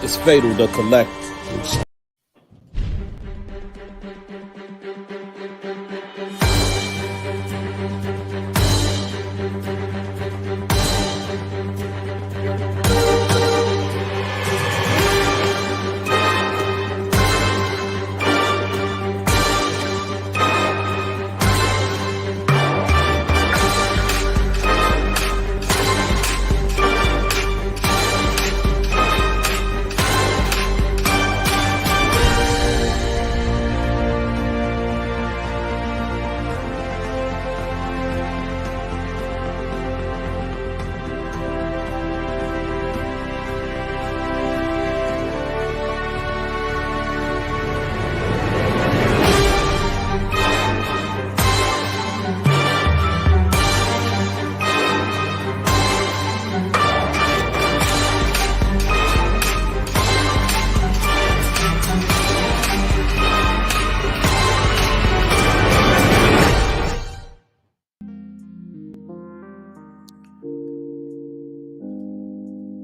It's fatal to collect.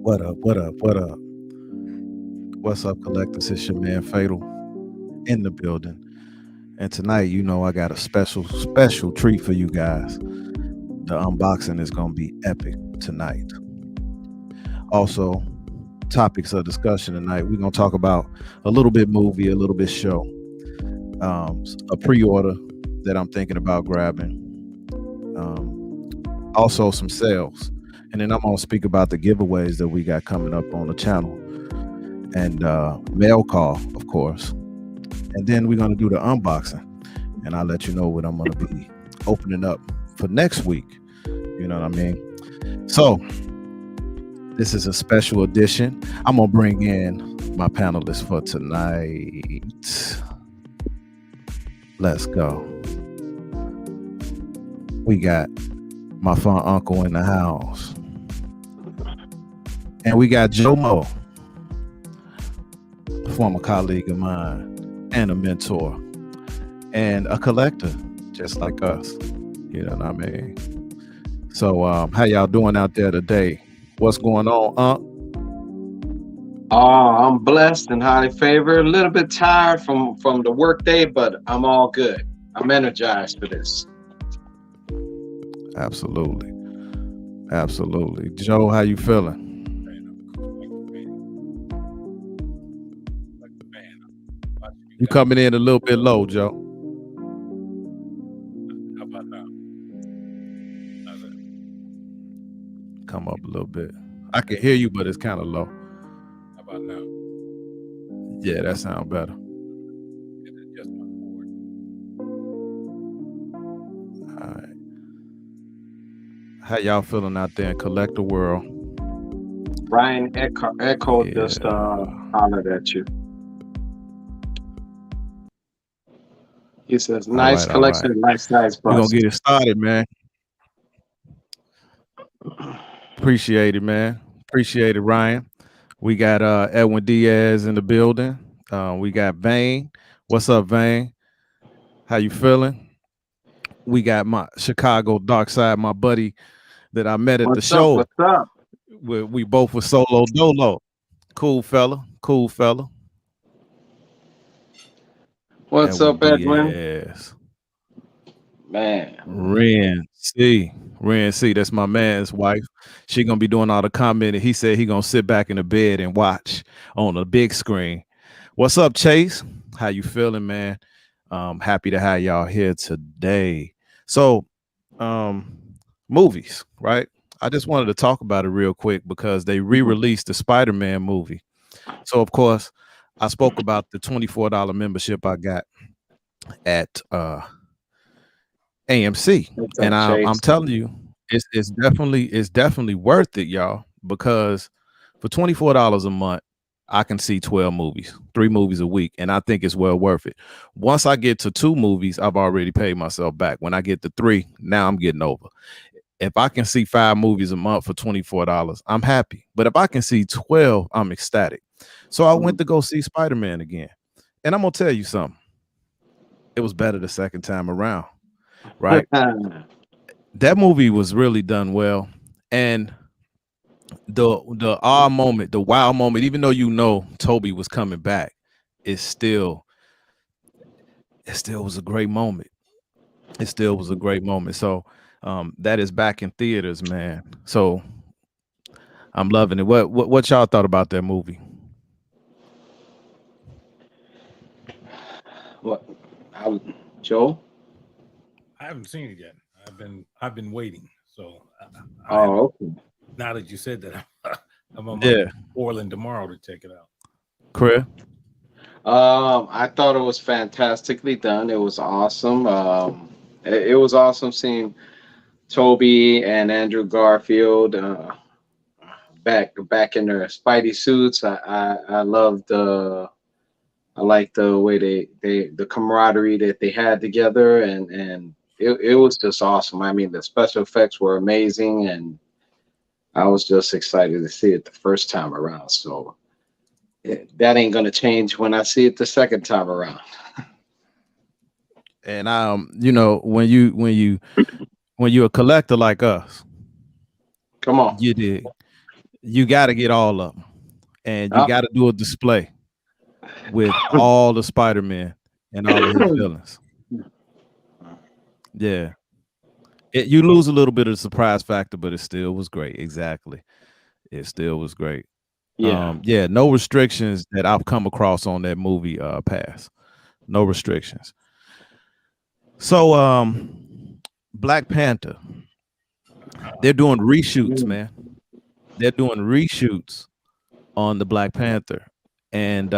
What up, what up, what up? What's up, collectors? It's your man Fatal in the building. And tonight, you know, I got a special treat for you guys. The unboxing is going to be epic tonight. Also, topics of discussion tonight. We're going to talk about a little bit movie, a little bit show, a pre-order that I'm thinking about grabbing, also some sales. And then I'm going to speak about the giveaways that we got coming up on the channel and mail call, of course. And then we're going to do the unboxing. And I'll let you know what I'm going to be opening up for next week. You know what I mean? So this is a special edition. I'm going to bring in my panelists for tonight. Let's go. We got my fun uncle in the house. And we got Joe Mo, a former colleague of mine and a mentor and a collector just like us. You know what I mean? So how y'all doing out there today? What's going on, Oh, I'm blessed and highly favored. A little bit tired from the work day, but I'm all good. I'm energized for this. Absolutely. Absolutely. Joe, how you feeling? You coming in a little bit low, Joe. How about now? How's it? Come up a little bit. I can hear you, but it's kind of low. How about now? Yeah, that sounds better. Is it just my cord? All right. How y'all feeling out there in collector world? Ryan Echo just hollered at you. He says, nice collection, nice size. We're going to get it started, man. Appreciate it, man. Appreciate it, Ryan. We got Edwin Diaz in the building. We got Vane. What's up, Vane? How you feeling? We got my Chicago Dark Side, my buddy that I met at the show. What's up? We both were solo dolo. Cool fella. Cool fella. What's up, Edwin? Yes. Man. Ren C. That's my man's wife. She gonna be doing all the commenting. He said he gonna sit back in the bed and watch on the big screen. What's up, Chase? How you feeling, man? Happy to have y'all here today. So, movies, right? I just wanted to talk about it real quick because they re-released the Spider-Man movie. So, of course, I spoke about the $24 membership I got at AMC, and I'm telling you, it's definitely worth it, y'all, because for $24 a month, I can see 12 movies, 3 movies a week, and I think it's well worth it. Once I get to 2 movies, I've already paid myself back. When I get to 3, now I'm getting over. If I can see 5 movies a month for $24, I'm happy. But if I can see 12, I'm ecstatic. So I went to go see Spider-Man again. And I'm going to tell you something. It was better the second time around, right? That movie was really done well. And the awe moment, the wow moment, even though you know Toby was coming back, it still was a great moment. It still was a great moment. So that is back in theaters, man. So I'm loving it. What y'all thought about that movie? What? Joe? I haven't seen it yet. I've been waiting. So I am. Oh, okay. Now that you said that, I'm on my Yeah, Orland tomorrow to check it out. Chris. I thought it was fantastically done. It was awesome. It was awesome seeing Toby and Andrew Garfield back in their Spidey suits. I loved I like the way the camaraderie that they had together, and it was just awesome. I mean, the special effects were amazing, and I was just excited to see it the first time around. So that ain't gonna change when I see it the second time around. And you know, when you're a collector like us, Come on. you got to get all of them, and you Uh, got to do a display with all the Spider-Man and all of his villains. Yeah, you lose a little bit of the surprise factor, but it still was great. Exactly, it still was great. yeah. Yeah, no restrictions that I've come across on that movie. Pass, no restrictions. So, Black Panther, they're doing reshoots, man. They're doing reshoots on the Black Panther, and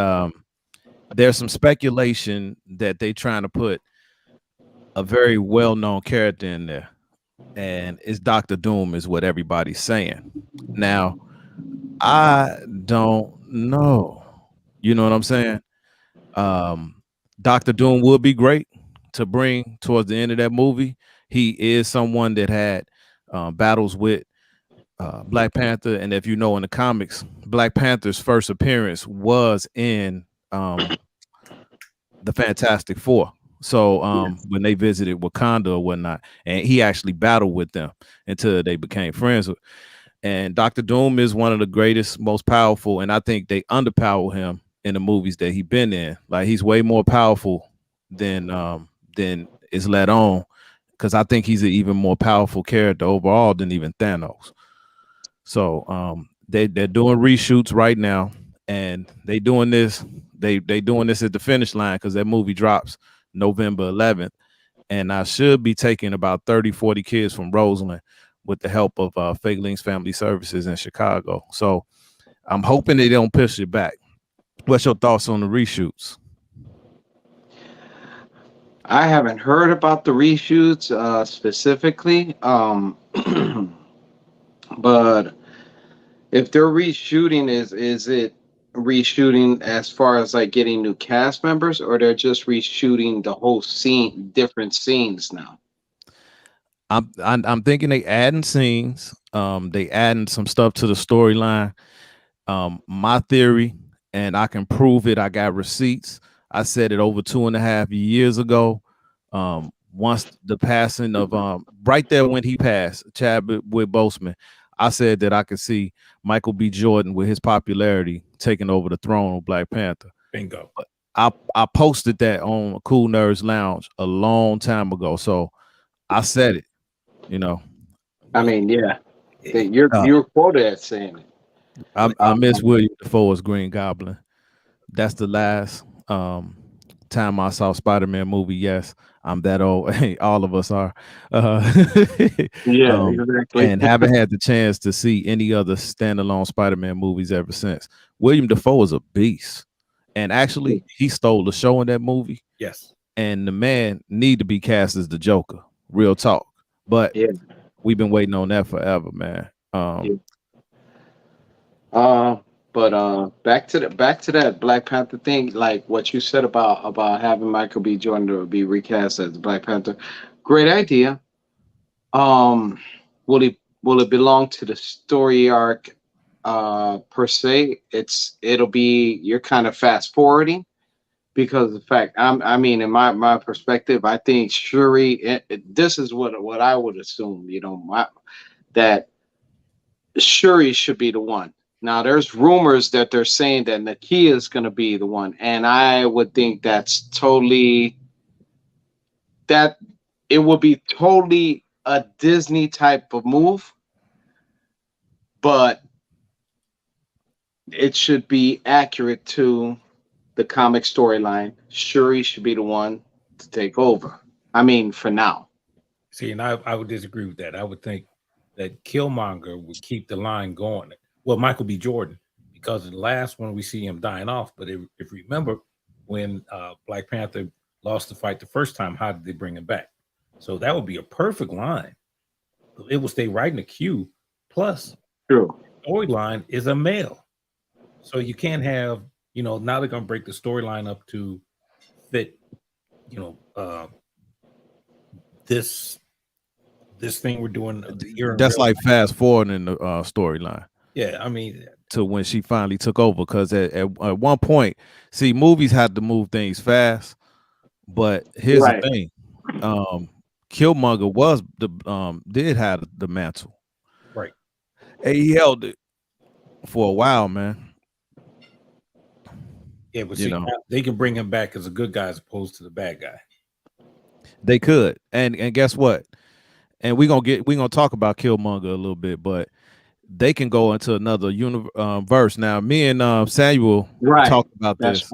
there's some speculation that they trying to put a very well-known character in there, and it's Doctor Doom, is what everybody's saying. Now, I don't know. You know what I'm saying? Um, Doctor Doom would be great to bring towards the end of that movie. He is someone that had battles with Black Panther, and if you know in the comics, Black Panther's first appearance was in the Fantastic Four. So when they visited Wakanda or whatnot, and he actually battled with them until they became friends. And Doctor Doom is one of the greatest, most powerful, and I think they underpower him in the movies that he's been in. Like he's way more powerful than is let on, because I think he's an even more powerful character overall than even Thanos. So they're doing reshoots right now, and they doing this at the finish line because that movie drops November 11th, and I should be taking about 30, 40 kids from Roseland with the help of Fake Links Family Services in Chicago. So I'm hoping they don't push it back. What's your thoughts on the reshoots? I haven't heard about the reshoots specifically, but if they're reshooting, is it reshooting as far as like getting new cast members, or they're just reshooting the whole scene, different scenes now? I'm thinking they adding scenes. They adding some stuff to the storyline. My theory, and I can prove it. I got receipts. I said it over 2.5 years ago. Once the passing of right there when he passed, Chadwick Boseman, I said that I could see Michael B. Jordan with his popularity taking over the throne of Black Panther. Bingo. I posted that on KoolNerdz Lounge a long time ago, so I said it. You know, I mean, yeah, uh, you're quoted as saying it. I miss William Dafoe's Green Goblin. That's the last time I saw Spider-Man movie. Yes, I'm that old. Hey, all of us are. Yeah, Um, exactly. and haven't had the chance to see any other standalone Spider-Man movies ever since. William Dafoe is a beast. And actually, he stole the show in that movie. Yes. And the man need to be cast as the Joker. Real talk. But Yeah. we've been waiting on that forever, man. Yeah. But back to that Black Panther thing, like what you said about having Michael B. Jordan to be recast as Black Panther. Great idea. Um, will it belong to the story arc per se? It'll be you're kind of fast forwarding because of the fact I mean in my perspective, I think Shuri this is what I would assume, you know, that Shuri should be the one. Now, there's rumors that they're saying that Nakia is going to be the one, and I would think that it would be totally a Disney type of move, but it should be accurate to the comic storyline. Shuri should be the one to take over. I mean, for now. See, and I would disagree with that. I would think that Killmonger would keep the line going. Well, Michael B. Jordan, because in the last one we see him dying off. But if you remember, when Black Panther lost the fight the first time, how did they bring him back? So that would be a perfect line. It will stay right in the queue. Plus, true storyline is a male, so you can't have, now they're gonna break the storyline up to fit, this thing we're doing. That's like fast forwarding in the storyline. Yeah, I mean, to when she finally took over, because at one point, see, movies had to move things fast. But here's the thing: Killmonger did have the mantle, right? And he held it for a while, man. Yeah, but they can bring him back as a good guy as opposed to the bad guy. They could, and guess what? And we're gonna talk about Killmonger a little bit, but they can go into another verse. Now, me and Samuel talked about this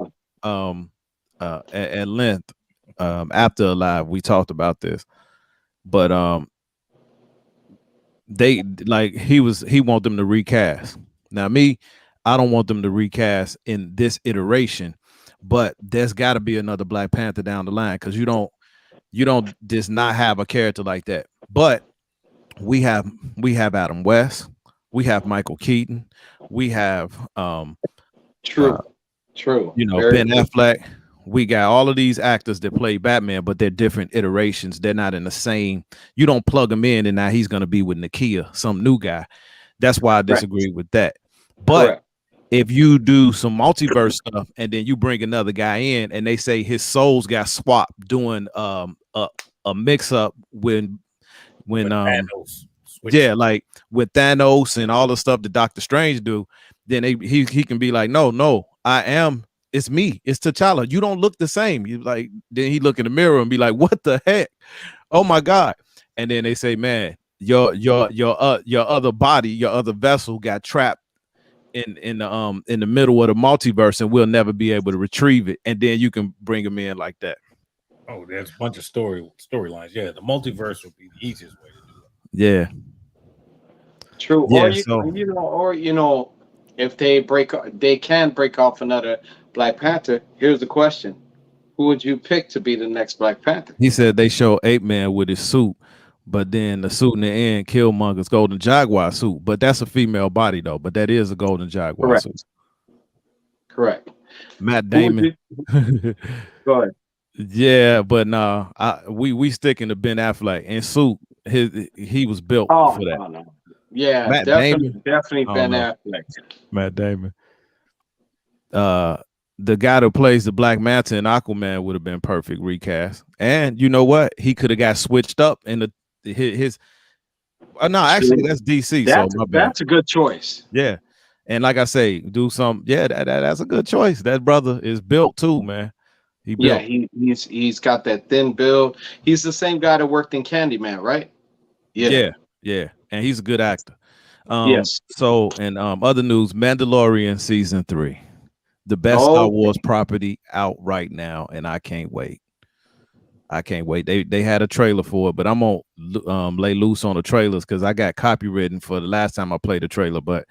at length after Alive. We talked about this, but he want them to recast. Now, me, I don't want them to recast in this iteration, but there's got to be another Black Panther down the line, because you don't just not have a character like that. But we have Adam West, we have Michael Keaton, we have true. Ben Affleck. We got all of these actors that play Batman, but they're different iterations. They're not in the same. You don't plug him in and now he's going to be with Nakia, some new guy. That's why I disagree with that. But if you do some multiverse stuff and then you bring another guy in and they say his souls got swapped doing a mix up when Thanos like with Thanos and all the stuff that Doctor Strange do, then he can be like, no, it's me, it's T'Challa. You don't look the same. You like, then he look in the mirror and be like, what the heck? Oh my God. And then they say, man, your other body, your other vessel got trapped in the middle of the multiverse, and we'll never be able to retrieve it. And then you can bring them in like that. Oh, there's a bunch of storylines. Yeah, the multiverse would be the easiest way to do it. Yeah. True. Yeah, if they can break off another Black Panther. Here's the question: who would you pick to be the next Black Panther? He said they show Ape Man with his suit, but then the suit in the end, Killmonger's Golden Jaguar suit. But that's a female body though. But that is a Golden Jaguar suit. Correct. Matt Damon. Go ahead. Yeah, but we sticking to Ben Affleck and suit. He was built for that. No. Yeah, Matt definitely Damon? Ben Affleck. Matt Damon. The guy that plays the Black Manta in Aquaman would have been perfect recast. And you know what? He could have got switched up in his. No, actually, that's DC. That's a good choice. Yeah, and like I say, do some. Yeah, that's a good choice. That brother is built too, man. He's got that thin build. He's the same guy that worked in Candyman, right? Yeah, and he's a good actor. Yes. So, in other news, Mandalorian season 3. The best Star Wars property out right now, and I can't wait. They had a trailer for it, but I'm gonna lay loose on the trailers because I got copywritten for the last time I played the trailer. But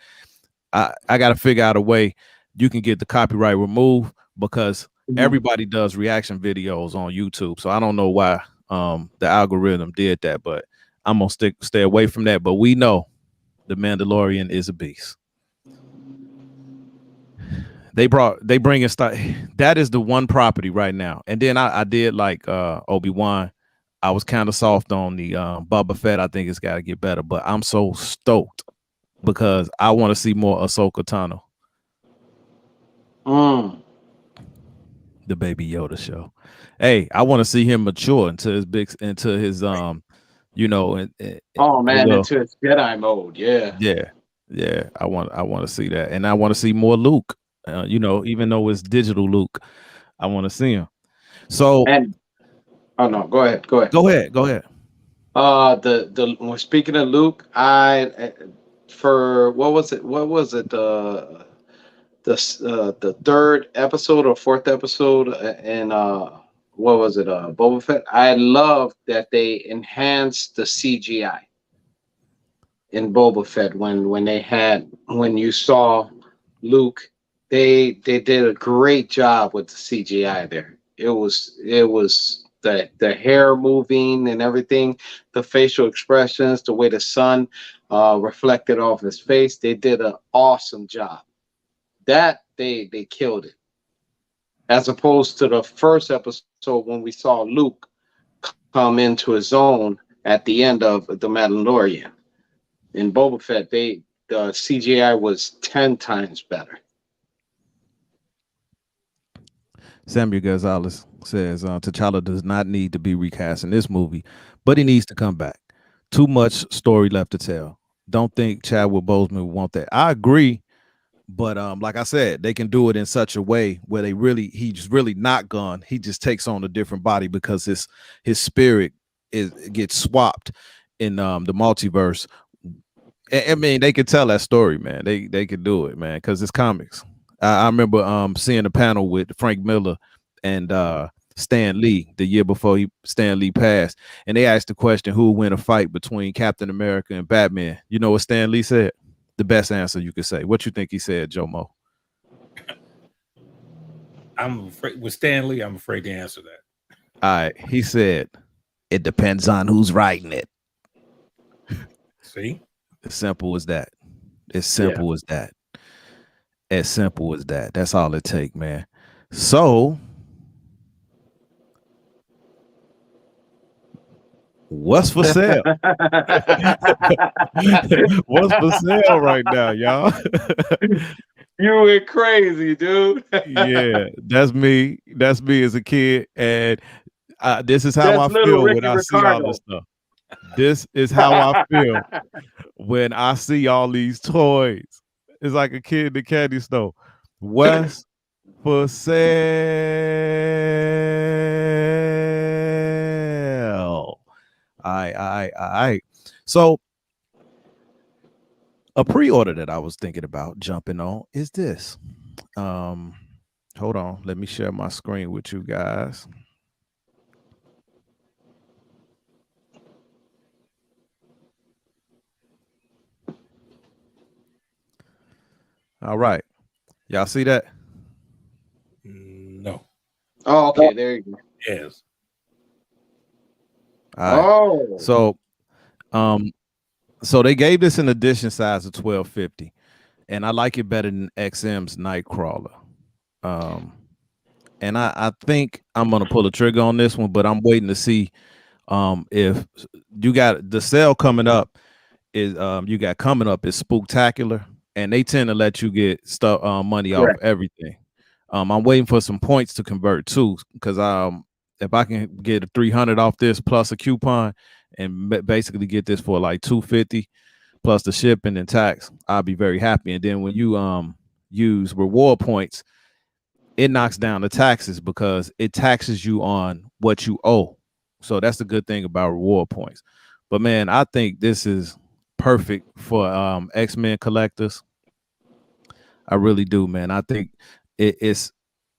I got to figure out a way you can get the copyright removed, because everybody does reaction videos on YouTube. So I don't know why the algorithm did that, but I'm gonna stay away from that. But we know the Mandalorian is a beast. They bring in stuff. That is the one property right now. And then I did like Obi-Wan. I was kind of soft on the Boba Fett. I think it's got to get better, but I'm so stoked because I want to see more Ahsoka Tano. The Baby Yoda show. Hey, I want to see him mature into his into his into his Jedi mode. Yeah. Yeah, I want to see that, and I want to see more Luke. Even though it's digital Luke, I want to see him. So, And oh no, go ahead, go ahead. Go ahead. When speaking of Luke, for what was it? What was it? The third episode or fourth episode, and what was it? Boba Fett. I love that they enhanced the CGI in Boba Fett when you saw Luke. They did a great job with the CGI there. It was the hair moving and everything, the facial expressions, the way the sun reflected off his face. They did an awesome job. That they killed it. As opposed to the first episode when we saw Luke come into his own at the end of the Mandalorian. In Boba Fett, the CGI was 10 times better. Samuel Gonzalez says T'Challa does not need to be recast in this movie, but he needs to come back. Too much story left to tell. Don't think Chadwick Boseman would want that. I agree, but like I said, they can do it in such a way where he's really not gone. He just takes on a different body because his spirit gets swapped in the multiverse. I mean, they could tell that story, man. They could do it, man, because it's comics. I remember seeing a panel with Frank Miller and Stan Lee the year before Stan Lee passed, and they asked the question, who would win a fight between Captain America and Batman? You know what Stan Lee said? The best answer you could say. What you think he said, Joe Mo? I'm afraid with Stan Lee, I'm afraid to answer that. All right. He said, it depends on who's writing it. See? As simple as that. As simple as that. As simple as that. That's all it takes, man. So, what's for sale? What's for sale right now, y'all? You went crazy, dude. Yeah, that's me. That's me as a kid, and this is how I feel when I see all this stuff. This is how I feel when I see all these toys. It's like a kid in the candy store. What's for sale? I. So a pre-order that I was thinking about jumping on is this. Hold on, let me share my screen with you guys. All right, y'all see that? No. Oh, okay, there you go. Yes. All right. So they gave this an edition size of 1250, and I like it better than XM's Nightcrawler. And I think I'm gonna pull a trigger on this one, but I'm waiting to see if you got the sale coming up. Is Spooktacular, and they tend to let you get stuff money off everything. I'm waiting for some points to convert too, because if I can get a 300 off this plus a coupon and basically get this for like 250 plus the shipping and tax, I'll be very happy. And then when you use reward points, it knocks down the taxes because it taxes you on what you owe. So that's the good thing about reward points. But man, I think this is perfect for X-Men collectors. I really do, man. I think it's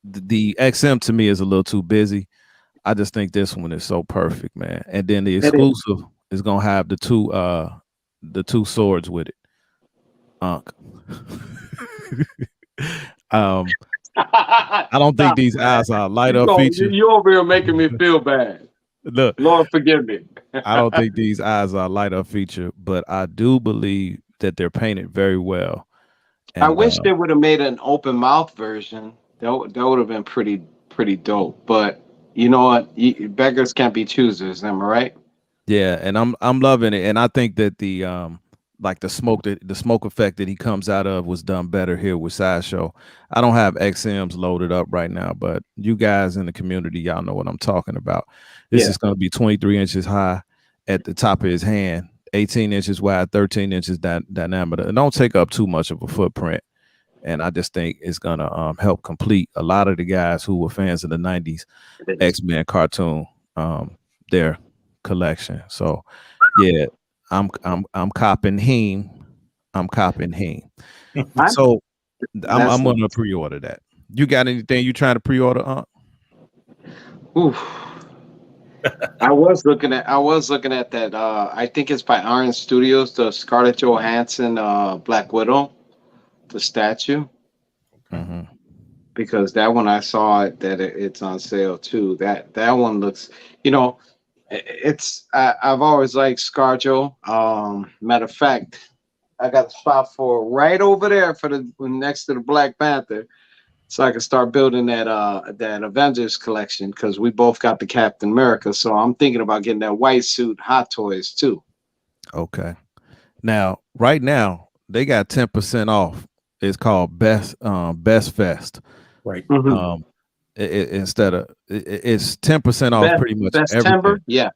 the XM to me is a little too busy. I just think this one is so perfect, man. And then the exclusive is gonna have the two swords with it. I don't think these eyes are light up feature. You over here making me feel bad. Look, Lord forgive me. I don't think these eyes are light up feature, but I do believe that they're painted very well. And, I wish they would have made an open mouth version. That would have been pretty dope. But you know what? Beggars can't be choosers. Am I right? Yeah, and I'm loving it, and I think that the smoke effect that he comes out of was done better here with Sideshow. I don't have XMs loaded up right now, but you guys in the community, y'all know what I'm talking about. This is going to be 23 inches high at the top of his hand, 18 inches wide, 13 inches diameter. It don't take up too much of a footprint. And I just think it's gonna help complete a lot of the guys who were fans of the 90s X-Men cartoon, their collection. So yeah, I'm copping him. I'm copping him. So I'm gonna pre-order that. You got anything you trying to pre-order? Oof. I was looking at that. I think it's by Iron Studios, the Scarlett Johansson Black Widow, the statue. Mm-hmm. Because that one I saw it's on sale too. That one looks, it's I've always liked ScarJo. Matter of fact, I got a spot for right over there for the next to the Black Panther, so I can start building that Avengers collection because we both got the Captain America. So I'm thinking about getting that white suit Hot Toys too. Okay. Now, right now, they got 10% off. It's called Best Fest. Right. Mm-hmm. Instead of it's 10% off pretty much everything. Timber? Yeah.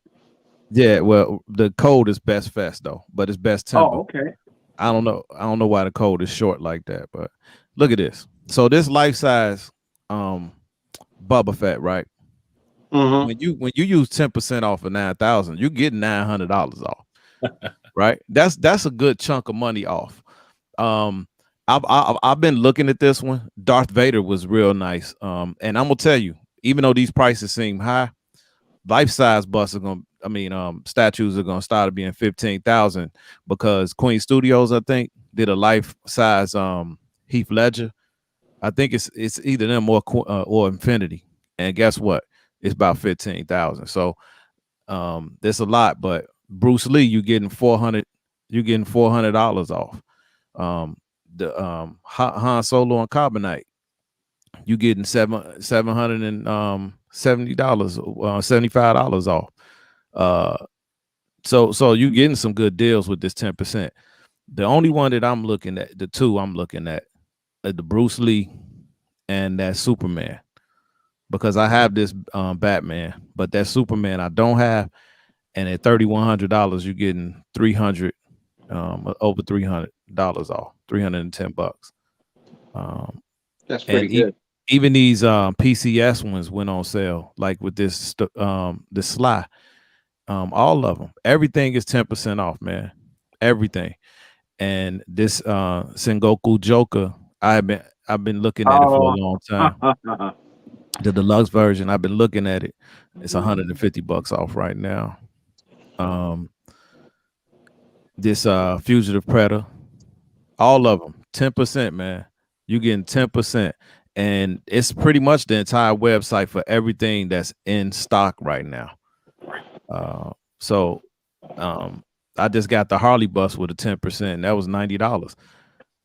Yeah. Well, the code is Best Fest though, but it's Best Timber. Oh, okay. I don't know why the code is short like that, but look at this. So this life size Bubba Fett, right? Mm-hmm. When you use 10% off of 9,000, you get $900 off. Right? That's a good chunk of money off. I've been looking at this one. Darth Vader was real nice. And I'm gonna tell you, even though these prices seem high, life size statues are gonna start being 15,000 because Queen Studios, I think, did a life size Heath Ledger. I think it's either them or Infinity. And guess what? It's about 15,000. So there's a lot, but Bruce Lee, you're getting $400 off. The Han Solo and Carbonite, you getting $770, $75 off. So you getting some good deals with this 10%. The only one that I'm looking at, the two I'm looking at, the Bruce Lee and that Superman, because I have this Batman, but that Superman I don't have, and at $3,100 you're getting over $300 off, $310. That's pretty good. Even these PCS ones went on sale, like with this this Sly. All of them, everything is 10% off, man. Everything. And this Sengoku Joker, I've been looking at it for a long time. The deluxe version, I've been looking at it. It's $150 off right now. This Fugitive Predator, all of them 10%, man. You getting 10%, and it's pretty much the entire website for everything that's in stock right now. So I just got the Harley bus with a 10%. That was $90.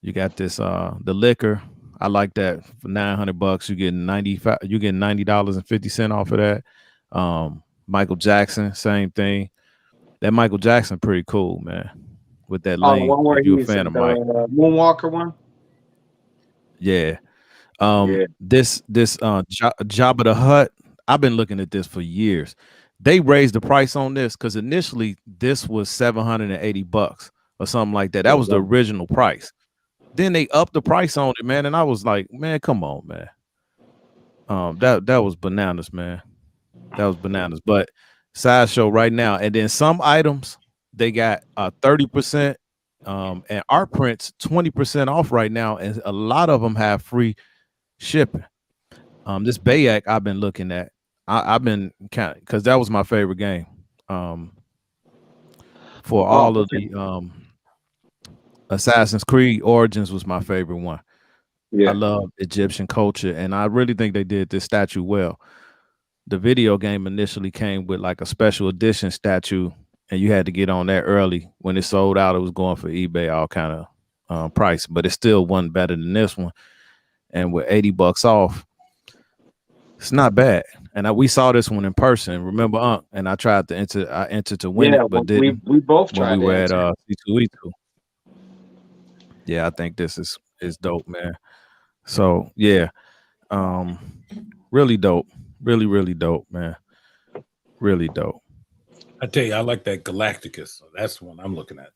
You got this the liquor. I like that for $900. You're getting $90.50 off of that. Michael Jackson, same thing. That Michael Jackson pretty cool, man. With that lane, if you're a fan of Mike. Moonwalker one. Yeah. This Jabba the Hutt, I've been looking at this for years. They raised the price on this because initially this was $780 or something like that. That was the original price. Then they upped the price on it, man, and I was like, man, come on, man. That was bananas, man. That was bananas. But Sideshow right now, and then some items they got 30%, and art prints 20% off right now, and a lot of them have free shipping. This Bayak I've been looking at. I've been counting because that was my favorite game. For all of the Assassin's Creed Origins was my favorite one. Yeah. I love Egyptian culture, and I really think they did this statue well. The video game initially came with like a special edition statue, and you had to get on there early. When it sold out, it was going for eBay, all kind of price, but it still wasn't better than this one. And with $80 off, it's not bad. And we saw this one in person. Remember, and I tried to enter. I entered to win it, but didn't. We both tried. When we were at C2E2. Yeah, I think this is dope, man. So yeah, really dope. Really, really dope, man. Really dope. I tell you, I like that Galacticus. So that's the one I'm looking at.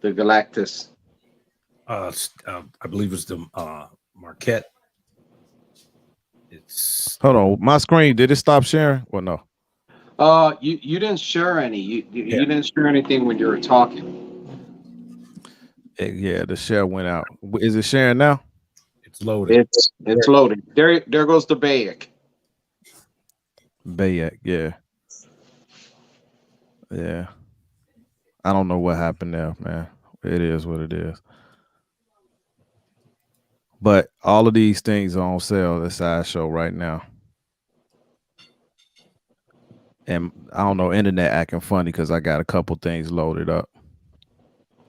The Galactus. I believe it's the Marquette. It's hold on. My screen, did it stop sharing? Well, no. You didn't share any. You didn't share anything when you were talking. Yeah, the share went out. Is it sharing now? It's loaded. It's loading. There goes the Bayek. Bayek, yeah. Yeah. I don't know what happened there, man. It is what it is. But all of these things are on sale at Sideshow right now. And I don't know, internet acting funny because I got a couple things loaded up.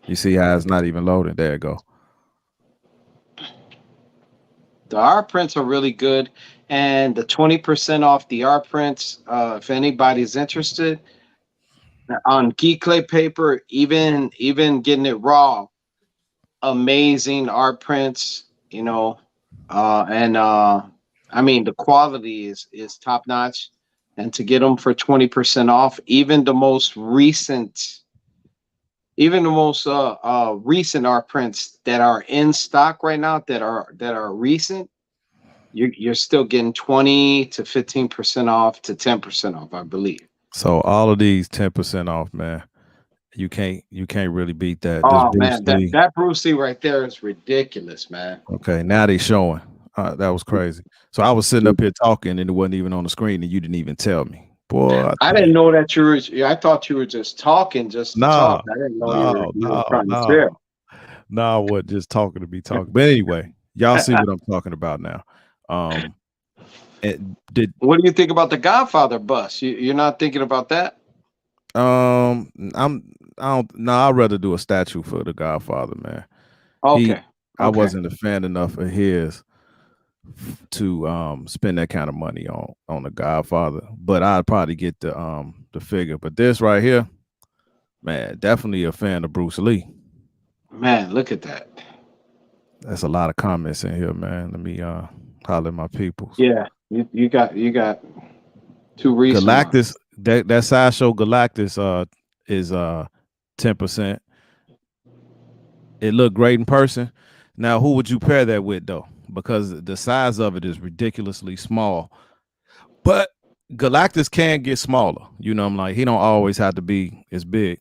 You see how it's not even loaded? There you go. The art prints are really good, and the 20% off the art prints, if anybody's interested, on Geek Clay paper, even getting it raw, amazing art prints, you know, I mean the quality is top notch, and to get them for 20% off, even the most recent art prints that are in stock right now that are recent, you're still getting 20 to 15% off to 10% off, I believe. So all of these 10% off, man. You can't really beat that. Oh man, that Bruce Lee right there is ridiculous, man. Okay, now they showing. That was crazy. So I was sitting up here talking and it wasn't even on the screen and you didn't even tell me. Boy, I didn't know that you were. I thought you were just talking just to talk. I didn't know you were trying to share. No, I wasn't just talking to be talking. But anyway, y'all see what I'm talking about now. What do you think about the Godfather bus? You're not thinking about that? I'd rather do a statue for the Godfather, man. Okay. I wasn't a fan enough of his to spend that kind of money on the Godfather, but I'd probably get the figure. But this right here, man, definitely a fan of Bruce Lee. Man, look at that. That's a lot of comments in here, man. Let me holler at my people. Yeah, you got two reasons. Galactus, that Sideshow Galactus is 10%. It looked great in person. Now, who would you pair that with though? Because the size of it is ridiculously small. But Galactus can get smaller. You know, I'm like, he don't always have to be as big.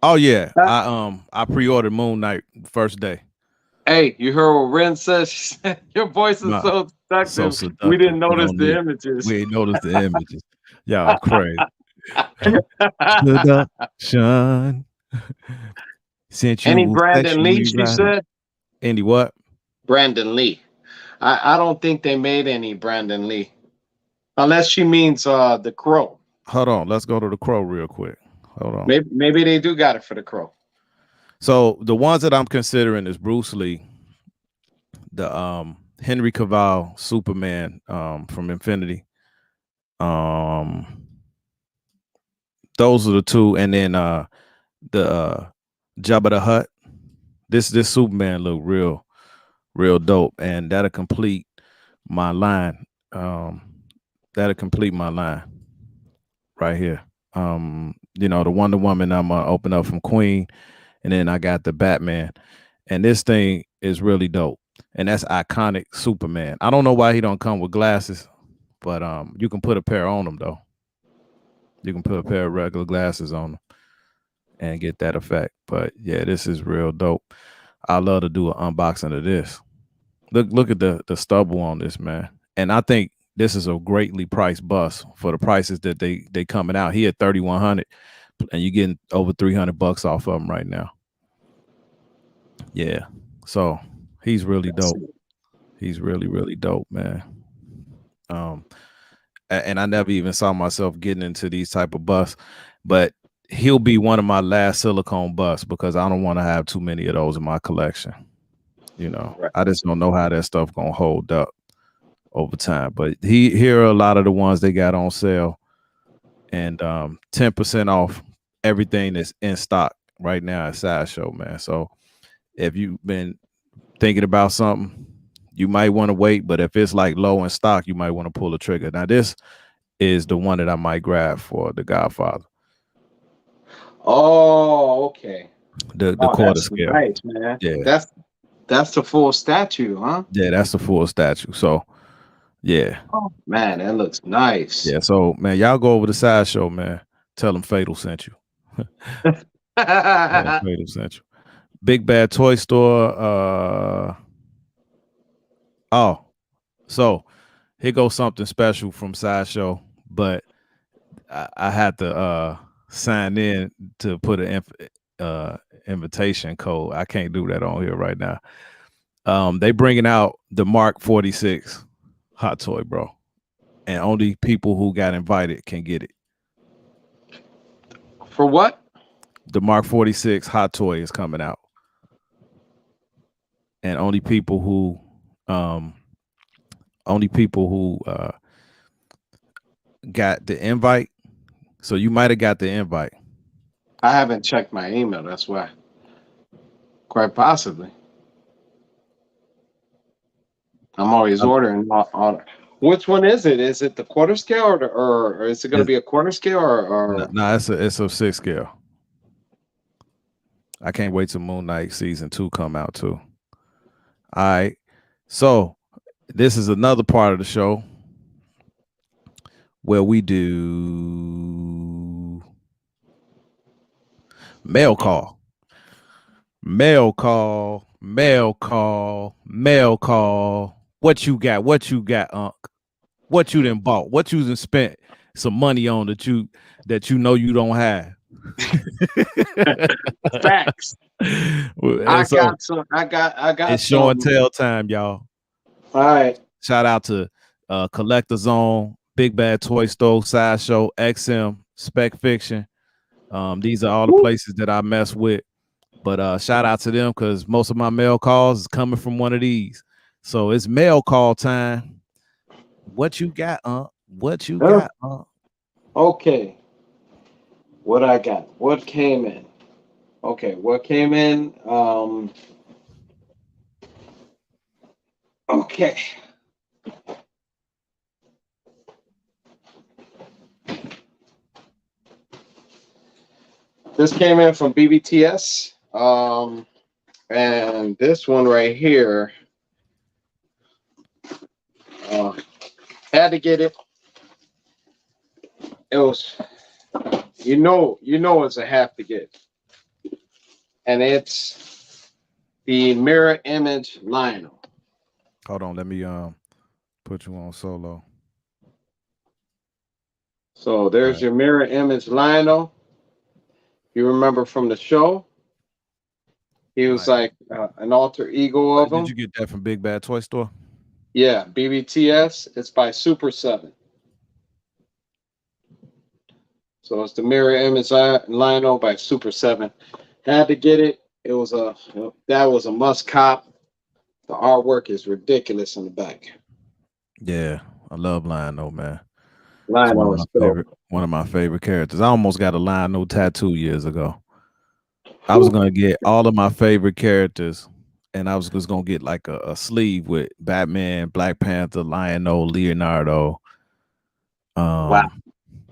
Oh yeah, I pre-ordered Moon Knight first day. Hey, you heard what Ren says? She said your voice is so seductive. We didn't notice the images. We didn't notice the images. Y'all crazy. Seduction. Any Brandon Lee, she said. Any what? Brandon Lee. I don't think they made any Brandon Lee. Unless she means the Crow. Hold on. Let's go to the Crow real quick. Hold on. Maybe they do got it for the Crow. So the ones that I'm considering is Bruce Lee, the Henry Cavill Superman from Infinity. Those are the two, and then the Jabba the Hutt. This Superman look real dope, and that'll complete my line. That'll complete my line right here. You know, the Wonder Woman I'm gonna open up from Queen, and then I got the Batman, and this thing is really dope, and that's iconic Superman. I don't know why he don't come with glasses, but you can put a pair on him though. You can put a pair of regular glasses on him and get that effect. But yeah, this is real dope. I love to do an unboxing of this. Look at the stubble on this, man. And I think this is a greatly priced bus for the prices that they coming out. He at $3,100, and you're getting over $300 off of him right now. Yeah, so he's really dope. He's really dope, man. And I never even saw myself getting into these type of busts, but he'll be one of my last silicone busts because I don't want to have too many of those in my collection. You know, right. I just don't know how that stuff gonna hold up over time. But here are a lot of the ones they got on sale, and 10% off everything that's in stock right now at Sideshow, man. So if you've been thinking about something, you might want to wait. But if it's like low in stock, you might want to pull the trigger. Now, this is the one that I might grab for The Godfather. Oh, okay. The quarter scale. Nice, man. Yeah. That's the full statue, huh? Yeah, that's the full statue. So, yeah. Oh, man, that looks nice. Yeah, so, man, y'all go over to Sideshow, man. Tell them Fatal sent you. Yeah, Fatal sent you. Big Bad Toy Store. So here goes something special from Sideshow, but I had to sign in to put an invitation code. I can't do that on here right now. They bringing out the Mark 46 hot toy, bro, and only people who got invited can get it. For what? The Mark 46 hot toy is coming out, and only people who got the invite. So you might have got the invite. I haven't checked my email. That's why. Quite possibly. I'm always ordering. Which one is it? Is it the quarter scale or is it going to be a quarter scale or? No, it's a 6 scale. I can't wait till Moon Knight season 2 come out too. All right. So this is another part of the show where we do mail call. Mail call. What you got? Unc? What you done bought? What you done spent some money on that you know you don't have? Facts. I got. It's show and tell time, y'all. All right. Shout out to Collector Zone, Big Bad Toy Store, Sideshow, XM, Spec Fiction. These are all the places that I mess with. But shout out to them because most of my mail calls is coming from one of these. So it's mail call time. What you got, What you got, Okay. What I got? What came in? Okay, what came in? Okay. This came in from BBTS. And this one right here, had to get it. It was, you know, it's a have to get. And it's the mirror image Lionel. Hold on, let me put you on solo. So there's your mirror image Lionel. You remember from the show? He was like an alter ego of him. Did you get that from Big Bad Toy Store? Yeah, BBTS. It's by Super 7. So it's the mirror image Lionel by Super 7. Had to get it. That was a must cop. The artwork is ridiculous in the back. Yeah, I love Lionel, man. Lionel is one of my favorite characters. I almost got a Lionel tattoo years ago. I was gonna get all of my favorite characters, and I was just gonna get like a sleeve with Batman, Black Panther, Lionel, Leonardo. Wow,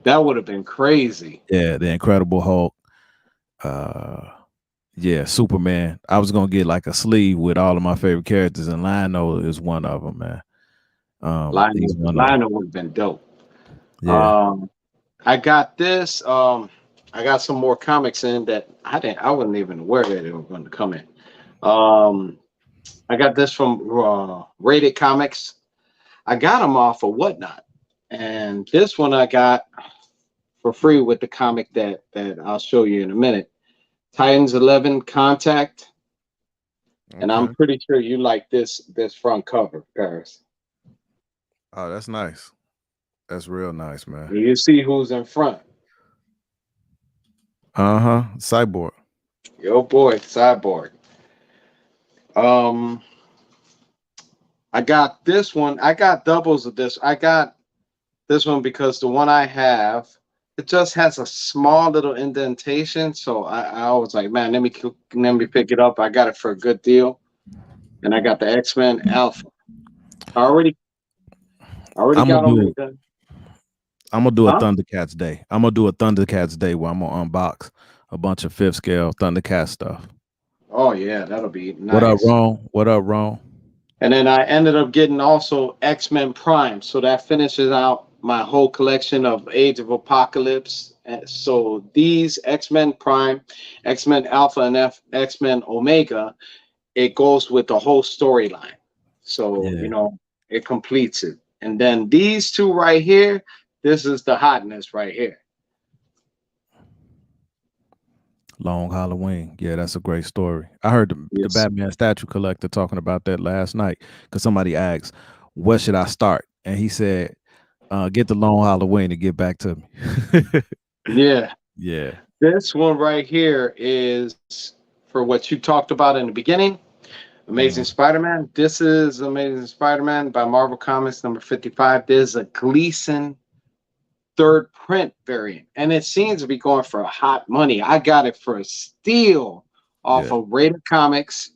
that would have been crazy. Yeah, the Incredible Hulk. Yeah, Superman. I was gonna get like a sleeve with all of my favorite characters, and Lionel is one of them, man. Lionel would have been dope. Yeah. I got this. I got some more comics in that I wasn't even aware that they were going to come in. I got this from Rated Comics. I got them off of Whatnot, and this one I got for free with the comic that I'll show you in a minute. Titans 11 Contact, okay. And I'm pretty sure you like this front cover, Paris. Oh, that's nice. That's real nice, man. You see who's in front. Cyborg. Yo, boy, Cyborg. I got this one. I got doubles of this. I got this one because the one I have, it just has a small little indentation. So I was like, man, let me pick it up. I got it for a good deal. and I got the X-Men Alpha. I already I'm got gonna Omega. I'm gonna do a Thundercats day. I'm gonna do a Thundercats day where I'm gonna unbox a bunch of 5th scale Thundercats stuff. Oh yeah, that'll be nice. What up, Ron? What up, Ron? And then I ended up getting also X-Men Prime, so that finishes out my whole collection of Age of Apocalypse. And so these X-Men Prime, X-Men Alpha, and X-Men Omega, it goes with the whole storyline. So it completes it. And then these two right here, this is the hotness right here. Long Halloween. Yeah, that's a great story. I heard the Batman statue collector talking about that last night because somebody asked, "What should I start?" And he said, "Get the Long Halloween to get back to me." Yeah. Yeah. This one right here is for what you talked about in the beginning. Amazing Spider-Man. This is Amazing Spider-Man by Marvel Comics number 55. There's a Gleason 3rd print variant, and it seems to be going for hot money. I got it for a steal off of Raider Comics.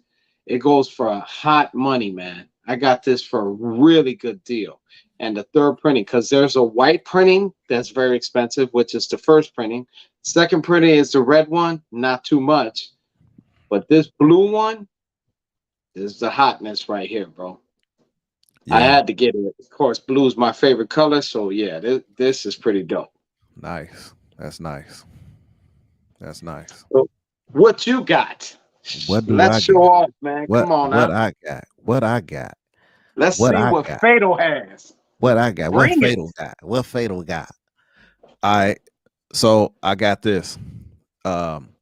It goes for a hot money, man. I got this for a really good deal. And the 3rd printing, because there's a white printing that's very expensive, which is the 1st printing. 2nd printing is the red one, not too much. But this blue one is the hotness right here, bro. Yeah. I had to get it. Of course, blue is my favorite color, so yeah, this is pretty dope. Nice. That's nice. That's nice. So what you got? Let's show off, man. Come on now. What I got. Let's see what Fatal has. What I got. What Fatal got. What Fatal got. All right. So I got this.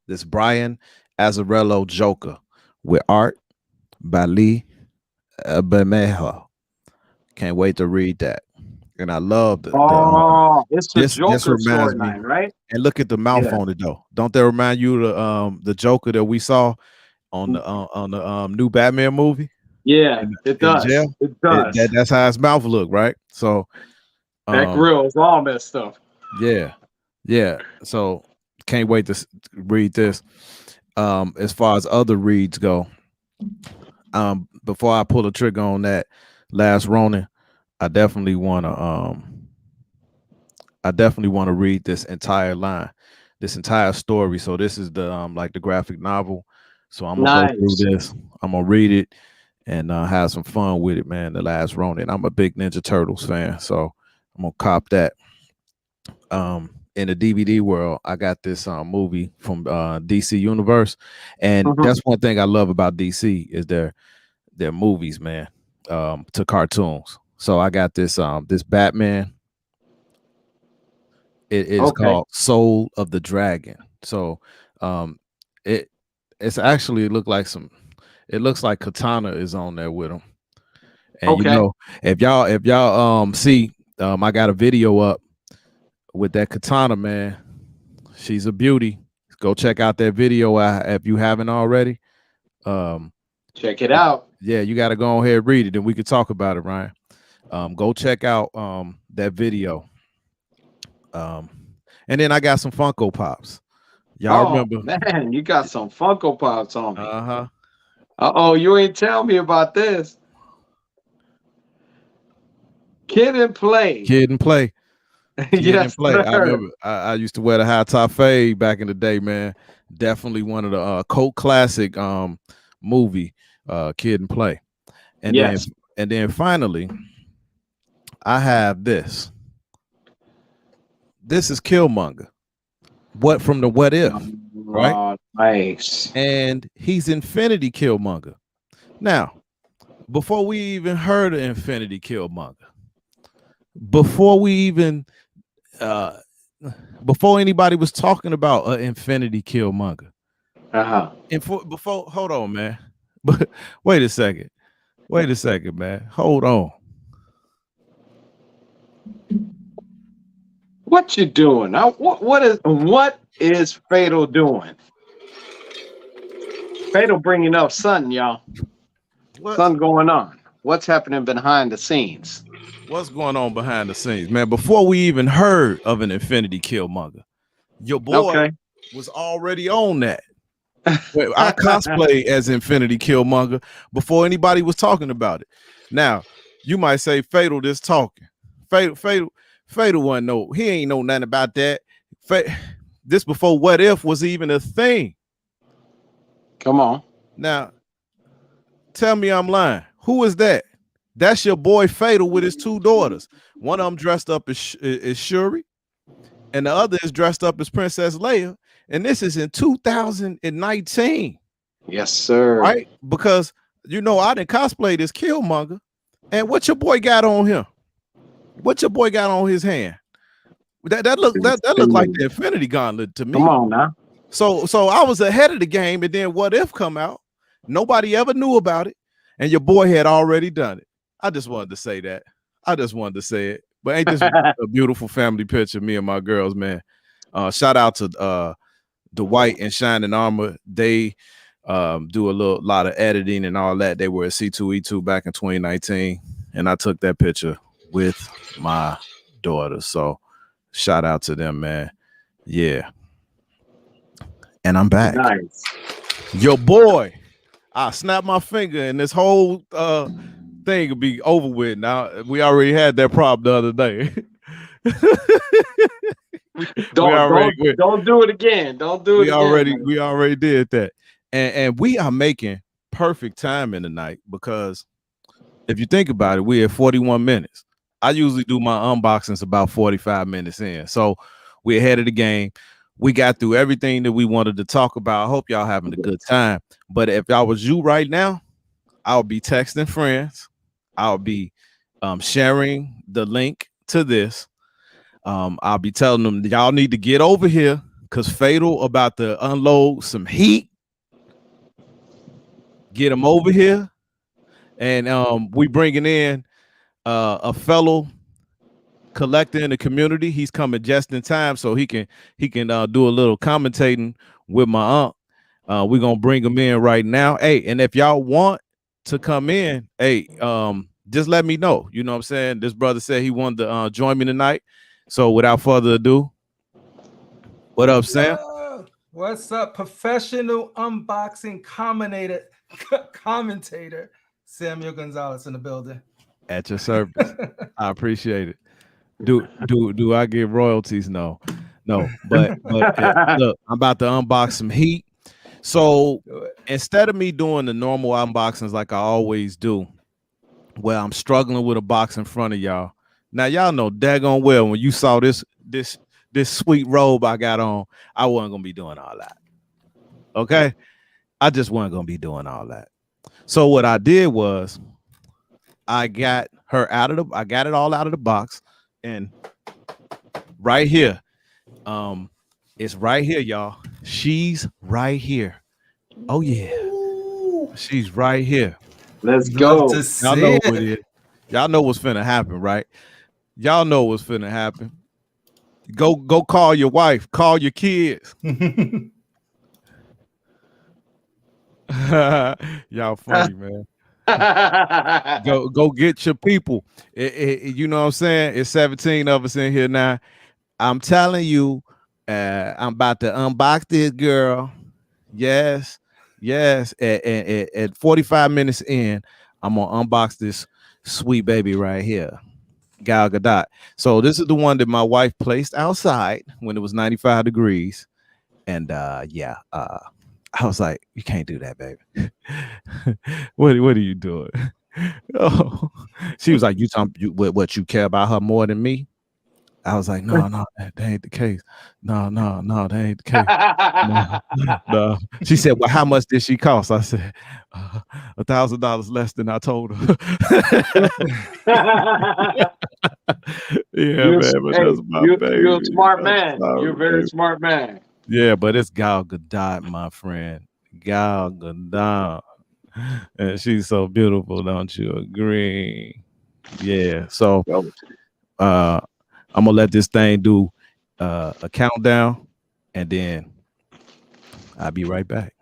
This Brian Azzarello Joker with art by Lee Bermejo. Can't wait to read that. And I love it's the Joker storyline, right? And look at the mouth on it though. Don't that remind you of the Joker that we saw on the new Batman movie? Yeah, it does. It does. That's how his mouth look, right? So that grill is all messed up. Yeah. So can't wait to read this. As far as other reads go, before I pull the trigger on that Last Ronin, I definitely want to read this entire line, this entire story. So this is the like the graphic novel. So I'm gonna go through this. I'm gonna read it and have some fun with it, man. The Last Ronin. I'm a big Ninja Turtles fan, so I'm gonna cop that. In the DVD world, I got this movie from DC Universe, and that's one thing I love about DC is their movies, man, to cartoons. So I got this this Batman. It is called Soul of the Dragon. So it's actually it looks like Katana is on there with him. And you know, if y'all see, I got a video up with that Katana, man. She's a beauty. Go check out that video if you haven't already. Check it out. Yeah, you got to go ahead and read it, and we could talk about it, Ryan. Go check out that video. And then I got some Funko Pops. Y'all remember? Man, you got some Funko Pops on me. Uh-oh, you ain't tell me about this. Kid and Play. Yes, play. I remember I used to wear the high top fade back in the day, man. Definitely one of the cult classic movie, Kid and Play. And then finally, I have this. This is Killmonger. What from the What If, right? Nice. And he's Infinity Killmonger. Now, before we even heard of Infinity Killmonger, before we even before anybody was talking about an Infinity Killmonger, and before hold on, man. But wait a second, man. Hold on. What you doing now? What is Fatal doing? Fatal bringing up something, y'all. Something going on. What's happening behind the scenes? What's going on behind the scenes, man? Before we even heard of an Infinity Killmonger, your boy was already on that. I cosplay as Infinity Killmonger before anybody was talking about it. Now, you might say Fatal just talking. Fatal wasn't he ain't know nothing about that. This before What If was even a thing. Come on. Now, tell me I'm lying. Who is that? That's your boy Fatal with his 2 daughters. One of them dressed up as Shuri, and the other is dressed up as Princess Leia. And this is in 2019. Yes, sir. Right? Because I didn't cosplay this Killmonger. And what your boy got on him? What your boy got on his hand? That looked like the Infinity Gauntlet to me. Come on now. So I was ahead of the game, and then What If come out? Nobody ever knew about it, and your boy had already done it. I just wanted to say that. I just wanted to say it. But ain't this a beautiful family picture? Me and my girls, man. Shout out to Dwight and Shining Armor. They do a lot of editing and all that. They were at C2E2 back in 2019, and I took that picture with my daughter. So shout out to them, man. Yeah. And I'm back. Nice. Your boy. I snapped my finger and this whole thing will be over with. Now, we already had that problem the other day. Don't do it again. Don't do it again. We already did that. And we are making perfect timing tonight, because if you think about it, we at 41 minutes. I usually do my unboxings about 45 minutes in. So we're ahead of the game. We got through everything that we wanted to talk about. I hope y'all having a good time. But if I was you right now, I'll be texting friends. I'll be sharing the link to this. I'll be telling them y'all need to get over here, because Fatal about to unload some heat. Get them over here. And we bringing in a fellow collector in the community. He's coming just in time, so he can do a little commentating with my aunt. We're gonna bring him in right now. Hey, and if y'all want to come in, hey, just let me know. You know what I'm saying? This brother said he wanted to join me tonight. So without further ado, what up, Sam? What's up, professional unboxing commentator Samuel Gonzalez in the building. At your service. I appreciate it. Do I get royalties? No. But look, I'm about to unbox some heat. So instead of me doing the normal unboxings like I always do, where I'm struggling with a box in front of y'all. Now y'all know daggone well when you saw this sweet robe I got on, I wasn't gonna be doing all that. Okay, I just wasn't gonna be doing all that. So what I did was I got it all out of the box, and right here, it's right here, y'all. She's right here. Oh yeah, she's right here. Let's go. Y'all know what it is. Y'all know what's finna happen, right? Y'all know what's finna happen. Go call your wife. Call your kids. Y'all funny, man. Go get your people. You know what I'm saying? It's 17 of us in here now. I'm telling you, I'm about to unbox this girl. Yes. At 45 minutes in, I'm gonna unbox this sweet baby right here, Gal Gadot. So this is the one that my wife placed outside when it was 95 degrees, and I was like, you can't do that, baby. What are you doing? Oh, she was like, what you care about her more than me? I was like, no, that ain't the case. No, that ain't the case. No. She said, well, how much did she cost? I said, $1,000 less than I told her. Yeah, man. But that's my baby. You're a smart man. You're a very smart man. Yeah, but it's Gal Gadot, my friend. Gal Gadot. And she's so beautiful, don't you agree? Yeah. So I'm gonna let this thing do a countdown, and then I'll be right back.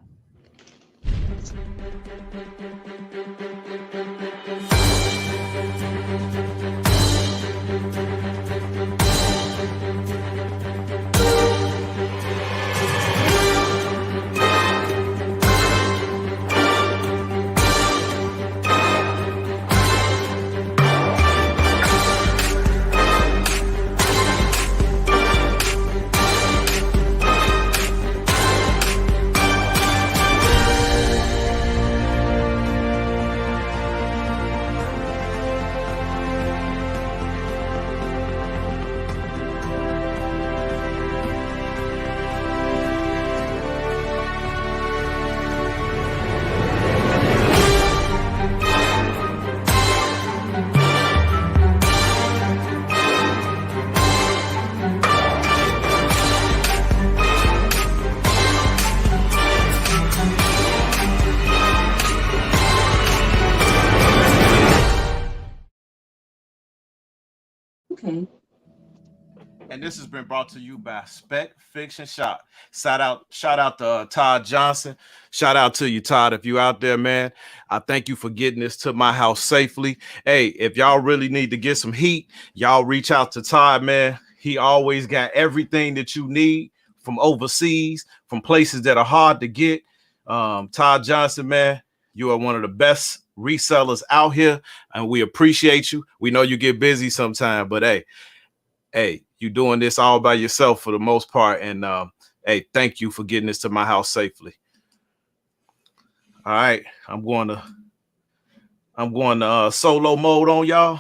And this has been brought to you by Spec Fiction Shop. Shout out to Todd Johnson. Shout out to you, Todd. If you out there, man, I thank you for getting this to my house safely. Hey, if y'all really need to get some heat, y'all reach out to Todd, man. He always got everything that you need from overseas, from places that are hard to get. Todd Johnson, man, you are one of the best resellers out here, and we appreciate you. We know you get busy sometime, but hey, you doing this all by yourself for the most part, and hey, thank you for getting this to my house safely. All right, I'm going to solo mode on y'all.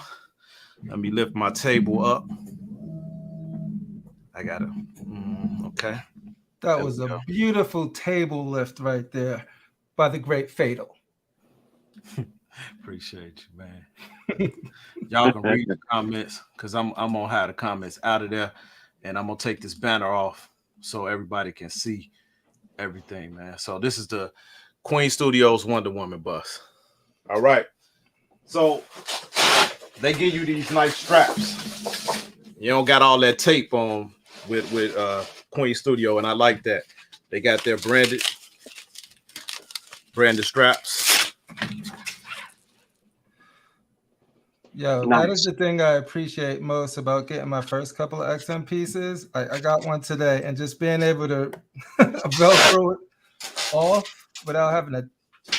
Let me lift my table up. I got it. Okay. That was a beautiful table lift right there by the great Fatal. Appreciate you, man. Y'all can read the comments because I'm gonna have the comments out of there, and I'm gonna take this banner off so everybody can see everything, man. So this is the Queen Studios Wonder Woman bus. All right. So they give you these nice straps. You don't got all that tape on with Queen Studio, and I like that. They got their branded straps. Yo, Nice. That is the thing I appreciate most about getting my first couple of XM pieces. I got one today, and just being able to Velcro it off without having to